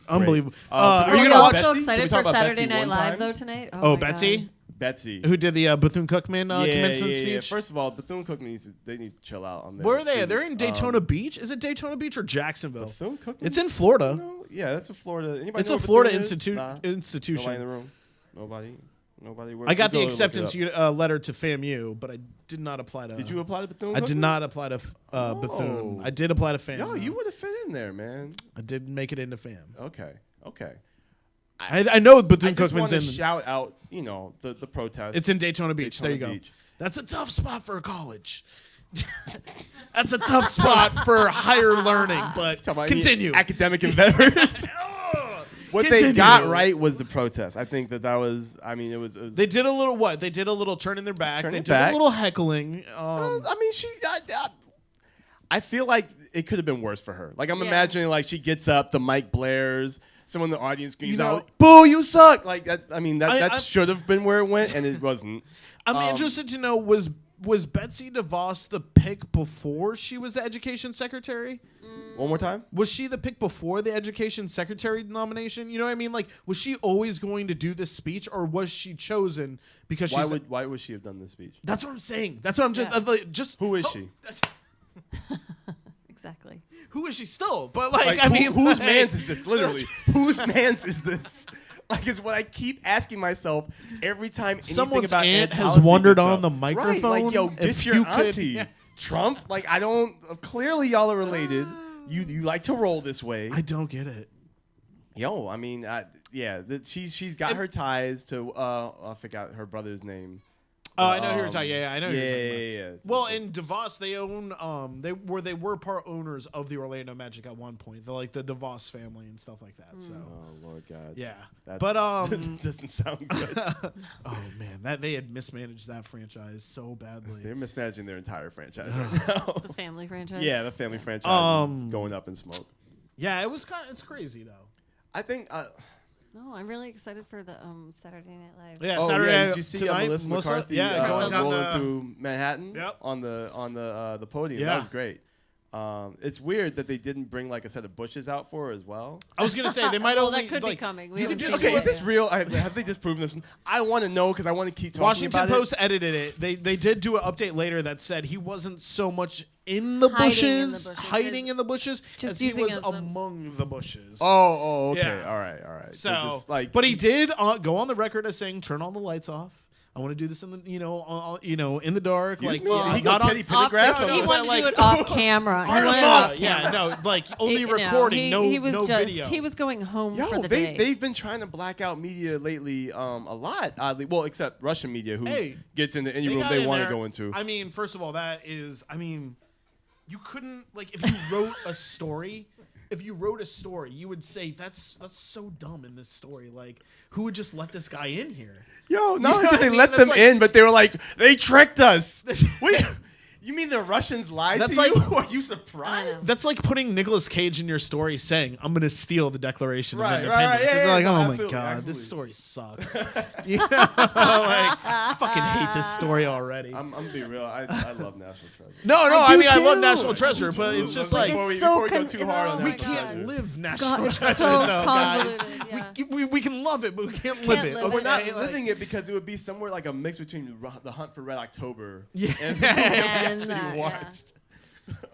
Unbelievable.
Great.
Are
Are
you
Are
gonna
you
watch?
Betsy?
also
Can we
excited
talk
for
about
Saturday
Betsy
Night
one
Live
time?
though tonight?
Oh,
my
Betsy,
God.
Betsy.
who did the Bethune-Cookman commencement speech?
Yeah. First of all, Bethune-Cookman they need to chill out on their
Where are they? They're
students.
in Daytona Beach. Is it Daytona Beach or Jacksonville?
Bethune-Cookman?
It's in Florida.
No? Yeah, that's a Florida. Anybody
It's
know
a
where
Florida
Bethune is?
institution.
Nah. Nobody in the
Institution.
room. Nobody.
I got the
We'll look it
acceptance
up.
letter to FAMU, but I did not apply to.
Did you apply to Bethune?
I did not apply to Bethune. I did apply to FAM.
Yo,
though.
you would have fit in there, man.
I did make it into FAM.
Okay.
I know
I
Bethune
just want
Cookman's
to
in.
shout out, the protest.
It's in Daytona Beach.
Daytona
there you
Beach.
go. That's a tough spot for a college. That's a tough spot for higher learning. But
Talking about
continue.
academic endeavors. What they
Continue.
got right was the protest. I think that was. I mean, it was.
They did a little what? They did a little turning their back.
Turning
They did
back.
a little heckling.
I mean, I feel like it could have been worse for her. Like I'm
Yeah.
imagining, like she gets up, the mic blares, someone in the audience screams
You know-
out, "Boo! You suck!" Like that. I mean,
I-
that should have been where it went, and it wasn't.
I'm interested to know, was Betsy DeVos the pick before she was the education secretary?
One more time.
Was she the pick before the education secretary nomination? You know what I mean? Like, was she always going to do this speech, or was she chosen because she's?
Why would she have done this speech?
That's what I'm saying. That's what I'm just.
Yeah.
Just
Who is she?
Exactly.
Who is she still? But like,
Like,
I mean,
whose
like-
man's is this? Literally, whose man's is this? Like, it's what I keep asking myself every time anything
Someone's
about
aunt
ed
has
policy
wandered
gets
on
up.
the
Right, like,
microphone.
yo,
If
get your
you could-
auntie.
Yeah.
Trump? Like, I don't. Clearly, y'all are related. You like to roll this way.
I don't get it.
Yo, I mean, she's got her ties to I forgot her brother's name.
Oh, I know who you're talking. Yeah, I know who you're talking about.
Yeah.
Well, in DeVos, they own they were part owners of the Orlando Magic at one point. They're like the DeVos family and stuff like that. So,
Oh Lord God.
yeah.
That's,
But
doesn't sound good.
oh man, that they had mismanaged that franchise so badly.
They're mismanaging their entire franchise right now.
The family franchise.
Yeah, the family franchise is going up in smoke.
Yeah, it's crazy though.
I think.
No, I'm really excited for the Saturday Night Live.
Yeah,
Oh
Saturday
yeah, did you see
tonight,
Melissa McCarthy
going down
rolling through Manhattan
Yep.
on the podium?
Yeah.
That was great. It's weird that they didn't bring like a set of bushes out for her as well.
I was gonna say they might
Well,
only
that could be
like,
coming. We
you
haven't
could
seen
just
it
Okay, is this
yet.
real? Have they disproven this? I want to know because I want to keep talking
Washington
about
Post
it.
edited it. They did do an update later that said he wasn't so much in the
Hiding in the
bushes,
bushes.
hiding in the bushes,
Just
as he
using
was
as them.
among the bushes.
Oh, okay.
Yeah.
All right.
So,
just, like,
but he did go on the record as saying, "Turn all the lights off. I want to do this in the in the dark."
Excuse
Like
me?
well,
He got
not
Teddy
on,
Pendergrass
He
on the-
wanted
like-
to do it off camera. He
Turn
wanted
them
it
off.
off
Yeah,
camera.
no, like only
He
recording,
he was
no
just,
video.
He was going home
Yo,
for the day.
they've been trying to black out media lately a lot, oddly. Well, except Russian media who
Hey,
gets into any room
got
they
in
want to
there.
go into.
I mean, first of all, you couldn't like if you wrote a story. If you wrote a story, you would say that's so dumb in this story. Like, who would just let this guy in here?
Yo, not
know
only
what
did
I
they
mean?
let
That's
them
like-
in, but they were like, they tricked us. Wait, you mean the Russians lied
That's
to
like-
you? Are you
I
surprised?
know.
That's like putting Nicolas Cage in your story saying, "I'm going to steal the Declaration
Right,
of
right,
Independence."
yeah,
It's
yeah,
like,
no,
oh my
absolutely,
god,
absolutely.
this story sucks. You know, like, I fucking hate this story already.
I'm gonna be real. I love National Treasure.
No,
I
I
do
mean I love
too.
National Treasure, but it's just like
before we
so
go
con-
too hard on
oh
we
my
National
can't
Treasure.
live National
It's
Treasure,
so
though, guys.
convoluted. Yeah.
We can love it, but we can't live it.
live
Okay?
it.
We're not
Like-
living it because it would be somewhere like a mix between The Hunt for Red October
Yeah.
and the movie we
And
actually
that, yeah.
watched.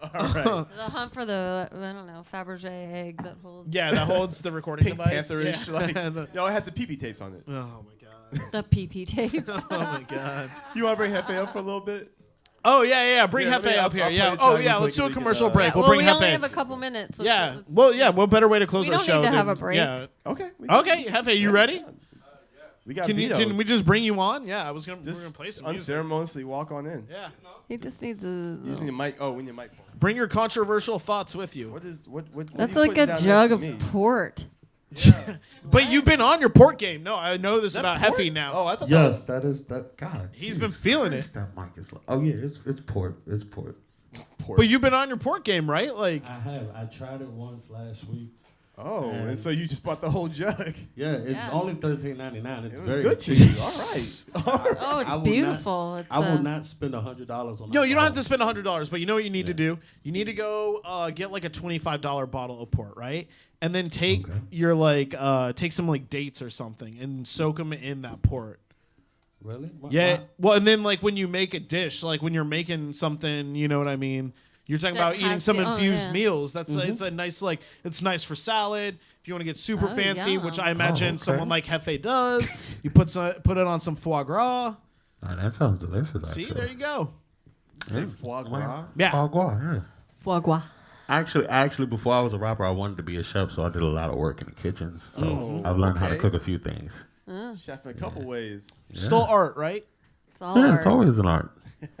All right.
The hunt for the I don't know Fabergé egg that holds
Yeah, that holds the recording
Pink
device.
Pantherish.
Yeah.
Like,
The-
no, it has the pee-pee tapes on it.
oh my god.
the PP tapes.
Oh my god.
You want to bring Hefe up for a little bit?
Oh yeah. Bring
Yeah, let me-
Hefe
I'll
up here.
play
Yeah.
the
Oh
track
yeah.
real
Let's
quick
do a
and we can,
commercial break.
Yeah,
We'll
well,
bring
we only
Hefe.
have a couple minutes. So
Yeah.
let's-
Well, yeah. What better way to close
We
our
don't
show?
need to have
than-
a break.
Yeah.
Okay.
Okay, Hefe, you ready?
We got
Can
Vito.
we just bring you on? Yeah, we're gonna
Just
play some music.
unceremoniously walk on in.
Yeah.
He just needs a.
You just need a mic. Oh, we need a mic.
Bring your controversial thoughts with you.
What is what?
That's
are you
like a
putting down
jug
next
of
to me?
port.
But you've been on your port game. No, I know this
Is that
about
port?
Hefe now.
Oh, I thought
Yes, that is that. God,
He's
jeez,
been feeling
Christ,
it.
That mic is. Oh yeah, it's port. It's port.
port.
But you've been on your port game, right? Like,
I have. I tried it once last week.
Oh, and
And-
so you just bought the whole jug.
Yeah, it's
Yeah.
only $13.99. It's
It was
very
good to
cheap.
you. All right.
Oh, it's
I will
beautiful. It's,
I will not spend $100 on.
no, you don't have to
alcohol.
spend $100, but you know what you need to do? You need to go get like a $25 bottle of port, right? And then take
Okay.
your take some like dates or something and soak them in that port.
Really?
Yeah. Well, and then like when you make a dish, like when you're making something, you know what I mean? You're talking
That
about eating
has
some
to- oh,
infused
yeah.
meals. That's it's a nice it's nice for salad. If you want to get super
Oh,
fancy,
yum.
which I imagine
okay.
someone like Hefe does, you put it on some foie gras.
Oh, that sounds delicious.
See,
actually.
there you go.
Say foie gras.
Yeah.
Foie gras, yeah.
foie gras.
Actually, before I was a rapper, I wanted to be a chef, so I did a lot of work in the kitchens. So
Mm-hmm.
I've learned how to
okay.
cook a few things.
Chef in a couple ways.
Still art, right?
It's all
Yeah, it's
art.
always an art.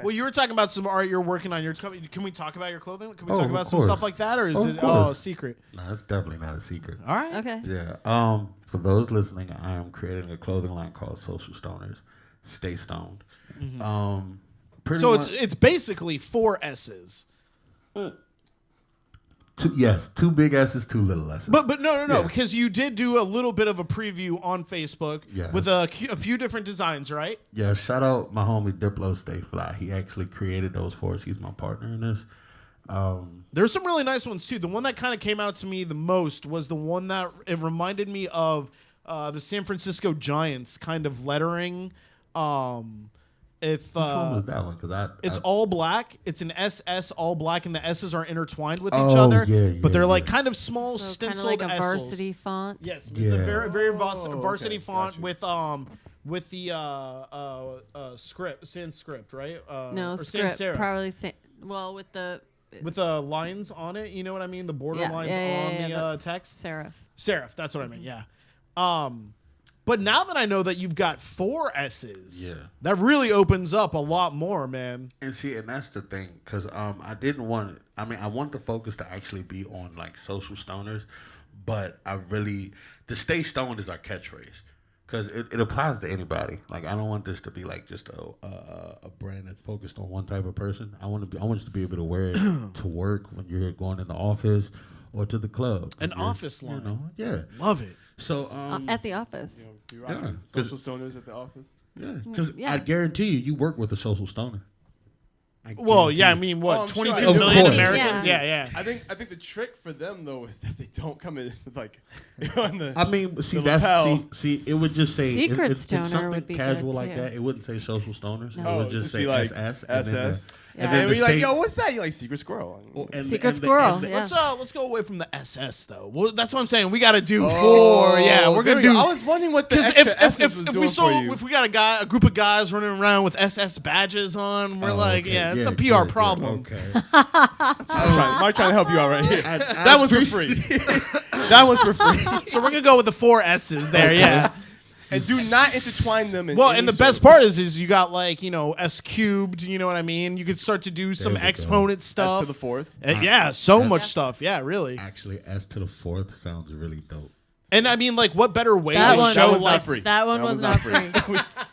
Well, you were talking about some art you're working on. Can we talk about your clothing? Can we
Oh,
talk
of
about some
course.
stuff like that, or is
Of
it
course.
secret?
No, it's definitely not a secret.
All right.
Okay.
Yeah. For those listening, I am creating a clothing line called Social Stoners. Stay stoned. Pretty
So
much,
it's basically 4 S's.
two big S's, two little S's.
But no,
Yeah.
because you did do a little bit of a preview on Facebook
Yes.
with a few different designs, right?
Yeah, shout out my homie Diplo Stay Fly. He actually created those for us. He's my partner in this.
There's some really nice ones too. The one that kind of came out to me the most was the one that it reminded me of the San Francisco Giants kind of lettering.
Which one was that one? Because
It's
I,
all black. It's an SS all black, and the S's are intertwined with each
Oh,
other.
yeah,
but they're
yeah,
like
yeah.
kind of small
So kind of
stenciled
like a
S's.
varsity font.
Yes, it's
Yeah.
a very
Oh,
varsity
okay,
font
got you.
with the script, sans script, right?
No
or sans
script.
serif.
Probably with the
with the lines on it. You know what I mean? The border lines on the
that's
text.
Serif.
That's what I meant. Yeah. But now that I know that you've got 4 S's, that really opens up a lot more, man.
And see, and that's the thing, because I didn't want it. I mean, I want the focus to actually be on like social stoners, but the stay stoned is our catchphrase, because it applies to anybody. Like, I don't want this to be like just a brand that's focused on one type of person. I want you to be able to wear it to work when you're going in the office or to the club.
An office line.
You know,
Love it.
So
At the office.
You rocking social stoners at the office?
yeah, because I guarantee you work with a social stoner.
Well, yeah, I mean, what,
Oh, I'm sure
22
I-
million
Of course.
Americans? Yeah.
I think the trick for them though is that they don't come in like on the.
I mean, see,
the lapel.
see, it would just say
Secret
it's
stoner
something
would be
casual
good,
like
too.
that. It wouldn't say social stoners.
No.
It would
it'd
just say
be like
SS.
SS.
Yeah.
And
then
we're
the
like,
state-
yo, what's that? You like secret squirrel?
Secret squirrel, yeah.
Let's go away from the SS though. Well, that's what I'm saying. We got to do 4.
Oh,
Yeah, we're
there
gonna
we
do.
go. I was wondering what the
Because
extra SS was
if
doing
we
for you.
if we got a group of guys running around with SS badges on, we're like,
okay.
yeah, it's a
good,
PR
good.
problem.
Okay.
Mark trying to help you out right here. That was for free. That was for free.
So we're gonna go with the 4 S's there. Yeah.
And do not intertwine them.
Well,
any
and the
sort
best
of-
part is you got like, you know, S cubed. You know what I mean? You could start to do some
we go.
exponent stuff.
S to the 4th.
Yeah, so much stuff. Yeah, really.
Actually, S to the 4th sounds really dope.
And I mean, like, what better way
That
to
one-
show
That was
like
not free.
That one was not free.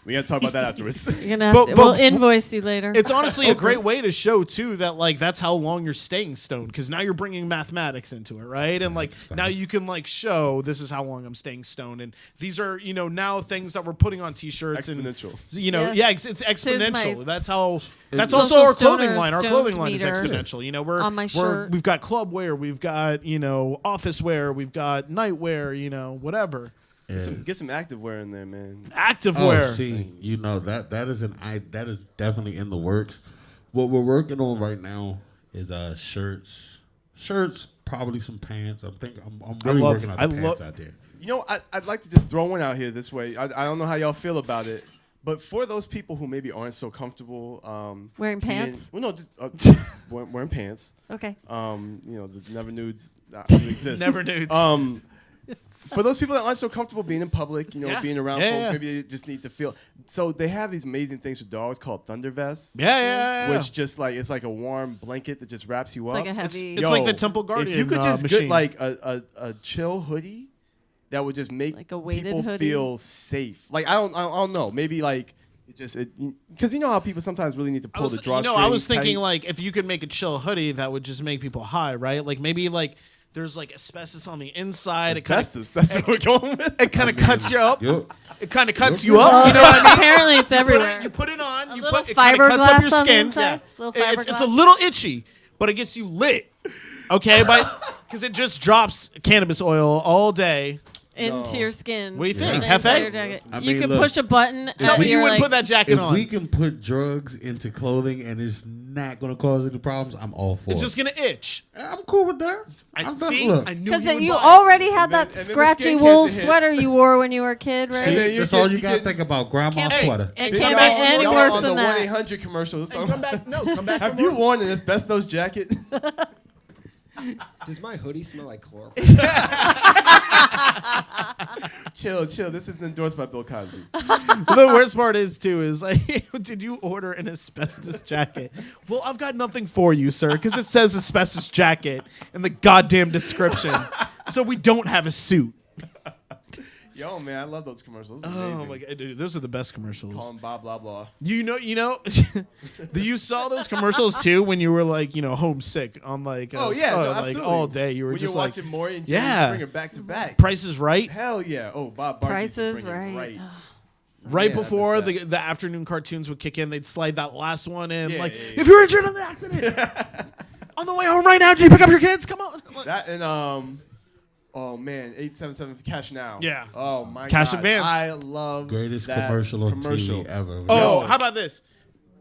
We got to talk about that afterwards.
You're gonna have
But-
to,
but-
we'll invoice you later.
It's honestly a great way to show too that like that's how long you're staying stoned, because now you're bringing mathematics into it, right? And like now you can like show this is how long I'm staying stoned, and these are, you know, now things that we're putting on T-shirts
Exponential.
and you know,
Yes.
it's
my
exponential. That's how. That's
Social
also our clothing
stoner
line. Our
stoned
clothing line is
meter
exponential. You know,
on my shirt.
we've got club wear, we've got, you know, office wear, we've got night wear, you know, whatever.
Get some active wear in there, man.
Active
Oh,
wear.
see, you know that is definitely in the works. What we're working on right now is shirts, probably some pants. I'm really working on the pants out there.
You know, I'd like to just throw one out here this way. I don't know how y'all feel about it, but for those people who maybe aren't so comfortable
Wearing pants?
Well, no, just wearing pants.
Okay.
You know, the never nudes exist.
Never nudes.
For those people that aren't so comfortable being in public, you know,
Yeah.
being around
Yeah,
folks,
yeah.
maybe they just need to feel. So they have these amazing things for dogs called thunder vests.
Yeah.
Which just like it's like a warm blanket that just wraps you
It's
up.
like a heavy.
It's like the Temple Guardian
If you could just
machine.
get like a chill hoodie, that would just make
Like a weighted
people
hoodie?
feel safe. Like I don't know, maybe like because you know how people sometimes really need to pull the drawstrings.
I was thinking
tight.
like if you could make a chill hoodie, that would just make people high, right? Like maybe like there's like asbestos on the inside.
asbestos. That's what we're going with.
It kind of cuts you up.
Yep.
It kind of cuts
Yep.
you up. You know what I mean?
Apparently, it's everywhere.
You put it on.
A
You
little
put it kind of cuts up your
fiberglass on the
skin.
inside?
Yeah.
Little
It's a
fiberglass?
little itchy, but it gets you lit. Okay, but because it just drops cannabis oil all day.
Into your skin.
What do you
And
think,
then inside
Hefe?
your jacket.
I
You
mean,
can
look,
push a button.
Tell
and
me you
you're
wouldn't
like,
put that jacket
If
on.
we can put drugs into clothing and it's not going to cause any problems, I'm all for
It's
it.
just gonna itch.
I'm cool with that.
I
I'm
see.
look.
I knew
because
would
you
buy it.
already had that
then the
scratchy
skin
wool
cancer hits.
sweater you wore when you were a kid, right?
See,
then you
that's
get-
all you
you
got to
get-
think about. Grandma's
Can't-
sweater.
It
Come
can't
back
get
when
any
y'all
worse
on
than
the
that.
1-800 commercial. So
Come back. No, come back.
have
for
you
more.
worn an asbestos jacket?
Does my hoodie smell like chloroform?
chill. This isn't endorsed by Bill Cosby.
The worst part is too is like, did you order an asbestos jacket? Well, I've got nothing for you, sir, because it says asbestos jacket in the goddamn description. So we don't have a suit.
Yo, man, I love those commercials.
Oh
Amazing.
my god, dude, those are the best commercials.
Call him blah blah blah.
You know, you saw those commercials too when you were like, you know, homesick on like,
No,
like
absolutely.
all day. You were
when
just
you're
like,
watching Maury and James
yeah.
Springer back to back.
Price is Right.
Hell yeah! Oh, Bob Barker.
Price is Right.
Right
Yeah,
before
that's
the afternoon cartoons would kick in, they'd slide that last one in.
Yeah,
like,
yeah.
if you're injured in the accident, on the way home right now, do you pick up your kids? Come on.
That and oh man, 877 Cash Now.
Yeah.
Oh my
Cash
God.
Advance.
I love
Greatest
that
commercial on
commercial.
TV ever.
Oh,
Yo.
how about this?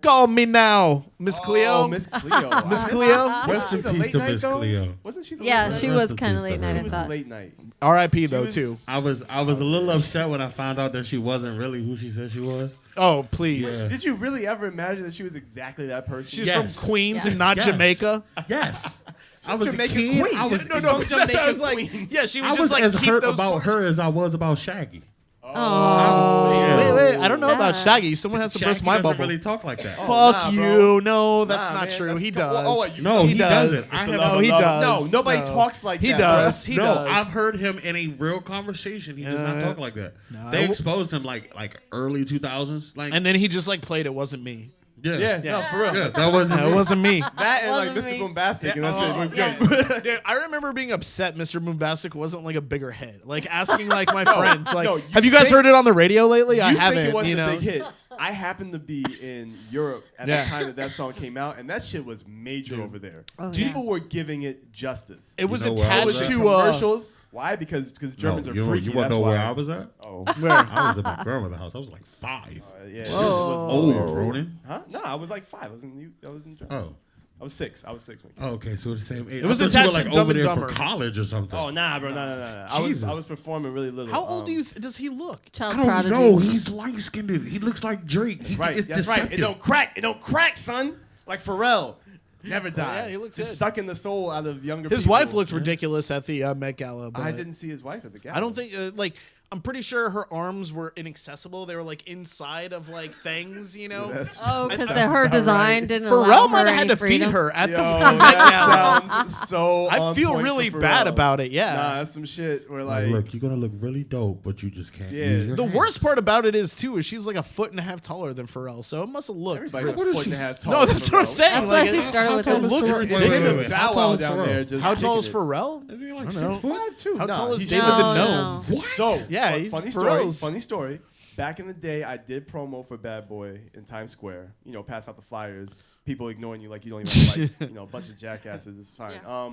Call me now, Miss Cleo.
Oh, Miss Cleo.
Miss Cleo.
Rest in
the
peace
late
to
night
Miss
though?
Cleo.
Wasn't she the
Yeah,
late
she
night?
was
Rest in
kind of
peace
late
to
night.
She
I
was the
thought.
late night.
R.I.P. though
was-
too.
I was a little upset when I found out that she wasn't really who she said she was.
Oh please.
Yeah.
Did you really ever imagine that she was exactly that person?
She's
Yes.
from Queens
Yeah.
and not
Yes.
Jamaica.
Yes. I was
Jamaican
a kid.
queen.
I was,
No,
No,
She's
that's what I
Jamaican
was like.
queen.
Yeah, she would
I
just
was
like
as
keep
hurt
those
about
parts.
her as I was about Shaggy.
Wait, I don't know about
Yeah.
Shaggy. Someone has to
Shaggy
burst my
doesn't
bubble.
really talk like that.
Fuck
nah,
you.
bro.
No, that's
Nah,
not
man,
true.
that's
He
the-
does.
No, he doesn't. I
It's the
have
love
No,
of
he
love.
does.
No, nobody
No.
talks like
He
that.
does.
bruh.
He
no,
does.
I've heard him in a real conversation. He does not talk like that. They exposed him like early 2000s. Like,
And then he just like played It Wasn't Me.
yeah,
No, for real.
yeah, that wasn't.
No, it wasn't me.
That and like
Wasn't
Mr.
me.
Bombastic, and that's
Oh,
it. We're
yeah.
good.
Dude, I remember being upset Mr. Boombastic wasn't like a bigger hit. Like asking like my friends, like,
no, you
have you guys
think-
heard it on the radio lately? I
You
haven't.
think it was
you
a
know,
big hit. I happened to be in Europe at
Yeah.
the time that song came out, and that shit was major over there.
Oh,
People were giving it justice.
it was
know where I
It was
attached
in
to
commercials. Why? Because Germans
No,
are
you
freaky.
want to
That's
know
why.
where I was at?
Oh,
where?
I was at my grandmother's house. I was like 5.
yeah.
Oh, Ronan.
Huh? No, I was like 5. I was in Germany.
Oh.
I was 6. I was 6 when.
Oh, okay, so we're the same age.
It was
I thought you were,
attached to
like
Dumb
over
and
there
Dumber.
for college or something.
Oh nah, bro, no. I
Jesus.
was performing really little.
How old do you does he look?
Child
I don't
prodigy.
know. He's light skinned. He looks like Drake.
Right,
It's
that's right.
deceptive.
It don't crack. It don't crack, son. Like Pharrell. Never died.
yeah, he looked
just
good.
sucking the soul out of younger
His
people.
wife looked ridiculous at the Met Gala. But
I didn't see his wife at the gala.
I don't think like. I'm pretty sure her arms were inaccessible. They were like inside of like things, you know.
That's
Oh, because
sounds
her
about
design
right.
didn't allow
Pharrell
her
might have had
any
to
freedom.
feed her at
Yo,
the Met Gala.
that sounds so.
I
on
feel
point
really
for
bad
Pharrell.
about it. Yeah.
Nah, that's some shit where
Like,
like,
look, you're gonna look really dope, but you just can't
Yeah.
use your
The
hands.
worst part about it is too is she's like a foot and a half taller than Pharrell, so it must have looked.
everybody's
What
a
is
foot
she-
and a half tall.
No, that's what I'm saying.
That's
like,
why she started with
tall
him.
is
Look,
Pharrell?
it's
It's
Wait,
him
wait,
and
wait.
Bow
How tall
Wow
is
down
Pharrell?
there. Just
How tall is
kicking it.
Pharrell?
Is he like
I don't
6
know.
foot?
5'2".
How
Nah,
tall is
he's
David
David
the
No,
Gnome?
no.
What?
So
Yeah,
fu-
he's
funny story.
Pharrell's.
Funny story. Back in the day, I did promo for Bad Boy in Times Square. You know, pass out the flyers. People ignoring you like you don't even have like a bunch of jackasses. It's fine.
Yeah.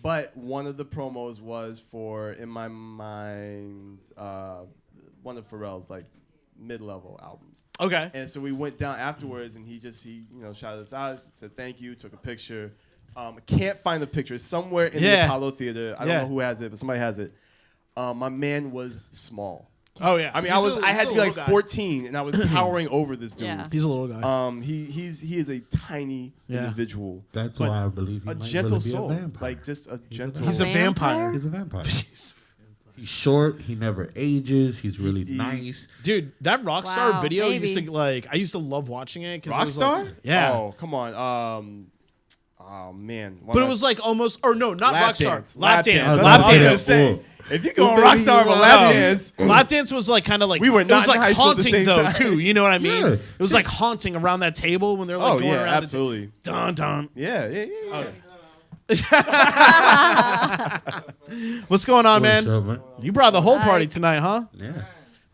But one of the promos was for, in my mind, one of Pharrell's like mid-level albums.
Okay.
And so we went down afterwards, and he shouted us out, said thank you, took a picture. I can't find the picture. It's somewhere in the Apollo Theater. I don't know who has it, but somebody has it. My man was small.
Oh yeah.
I mean,
He's
I had
he's
to
a
be like
little guy.
14, and I was towering over this dude.
Yeah.
He's a little guy.
He is a tiny
Yeah.
individual.
That's
but
why I believe he
a
might
gentle
really be
soul,
a vampire.
like just a gentle.
He's a vampire.
He's a vampire. He's short. He never ages. He's really nice.
Dude, that Rockstar
Wow,
video
maybe.
used to like. I used to love watching it. 'Cause it was,
Rockstar.
like, yeah.
Oh come on. Oh man.
But it was like almost, or no, not
Lap
Rockstar.
dance.
Lap dance.
That's
Lap
what I was gonna
dance.
say. If you go on
Well, baby,
Rockstar
you
with
are.
lap dance,
Lap dance was like kind of like
We were
it
not
was
in
like
high school at the
haunting
same
though
time.
too. You know what I mean?
Yeah.
It was like haunting around that table when they're like
oh
going
yeah,
around.
absolutely.
Dun dun.
Yeah.
What's going on, man?
What's up, man?
You brought the whole party
Hi.
tonight, huh?
Yeah.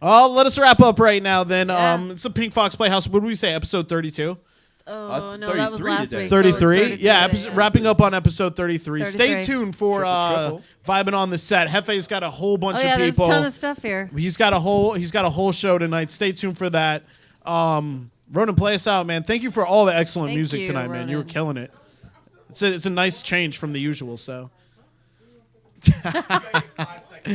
Oh, let us wrap up right now. Then,
Yeah.
it's the Pink Fox Playhouse. What did we say? Episode 32.
Oh,
That's
no, that was
33
last
today.
week. so it's
33. Yeah,
today,
wrapping up on episode 33. Stay
33.
tuned for
Triple.
vibing on the set. Hefe's got a whole bunch
Oh, yeah,
of
there's
people.
a ton of stuff here.
He's got a whole show tonight. Stay tuned for that. Ronan, play us out, man. Thank you for all the excellent
Thank
music
you,
tonight, man. You were
Ronan.
killing it. It's a nice change from the usual. So.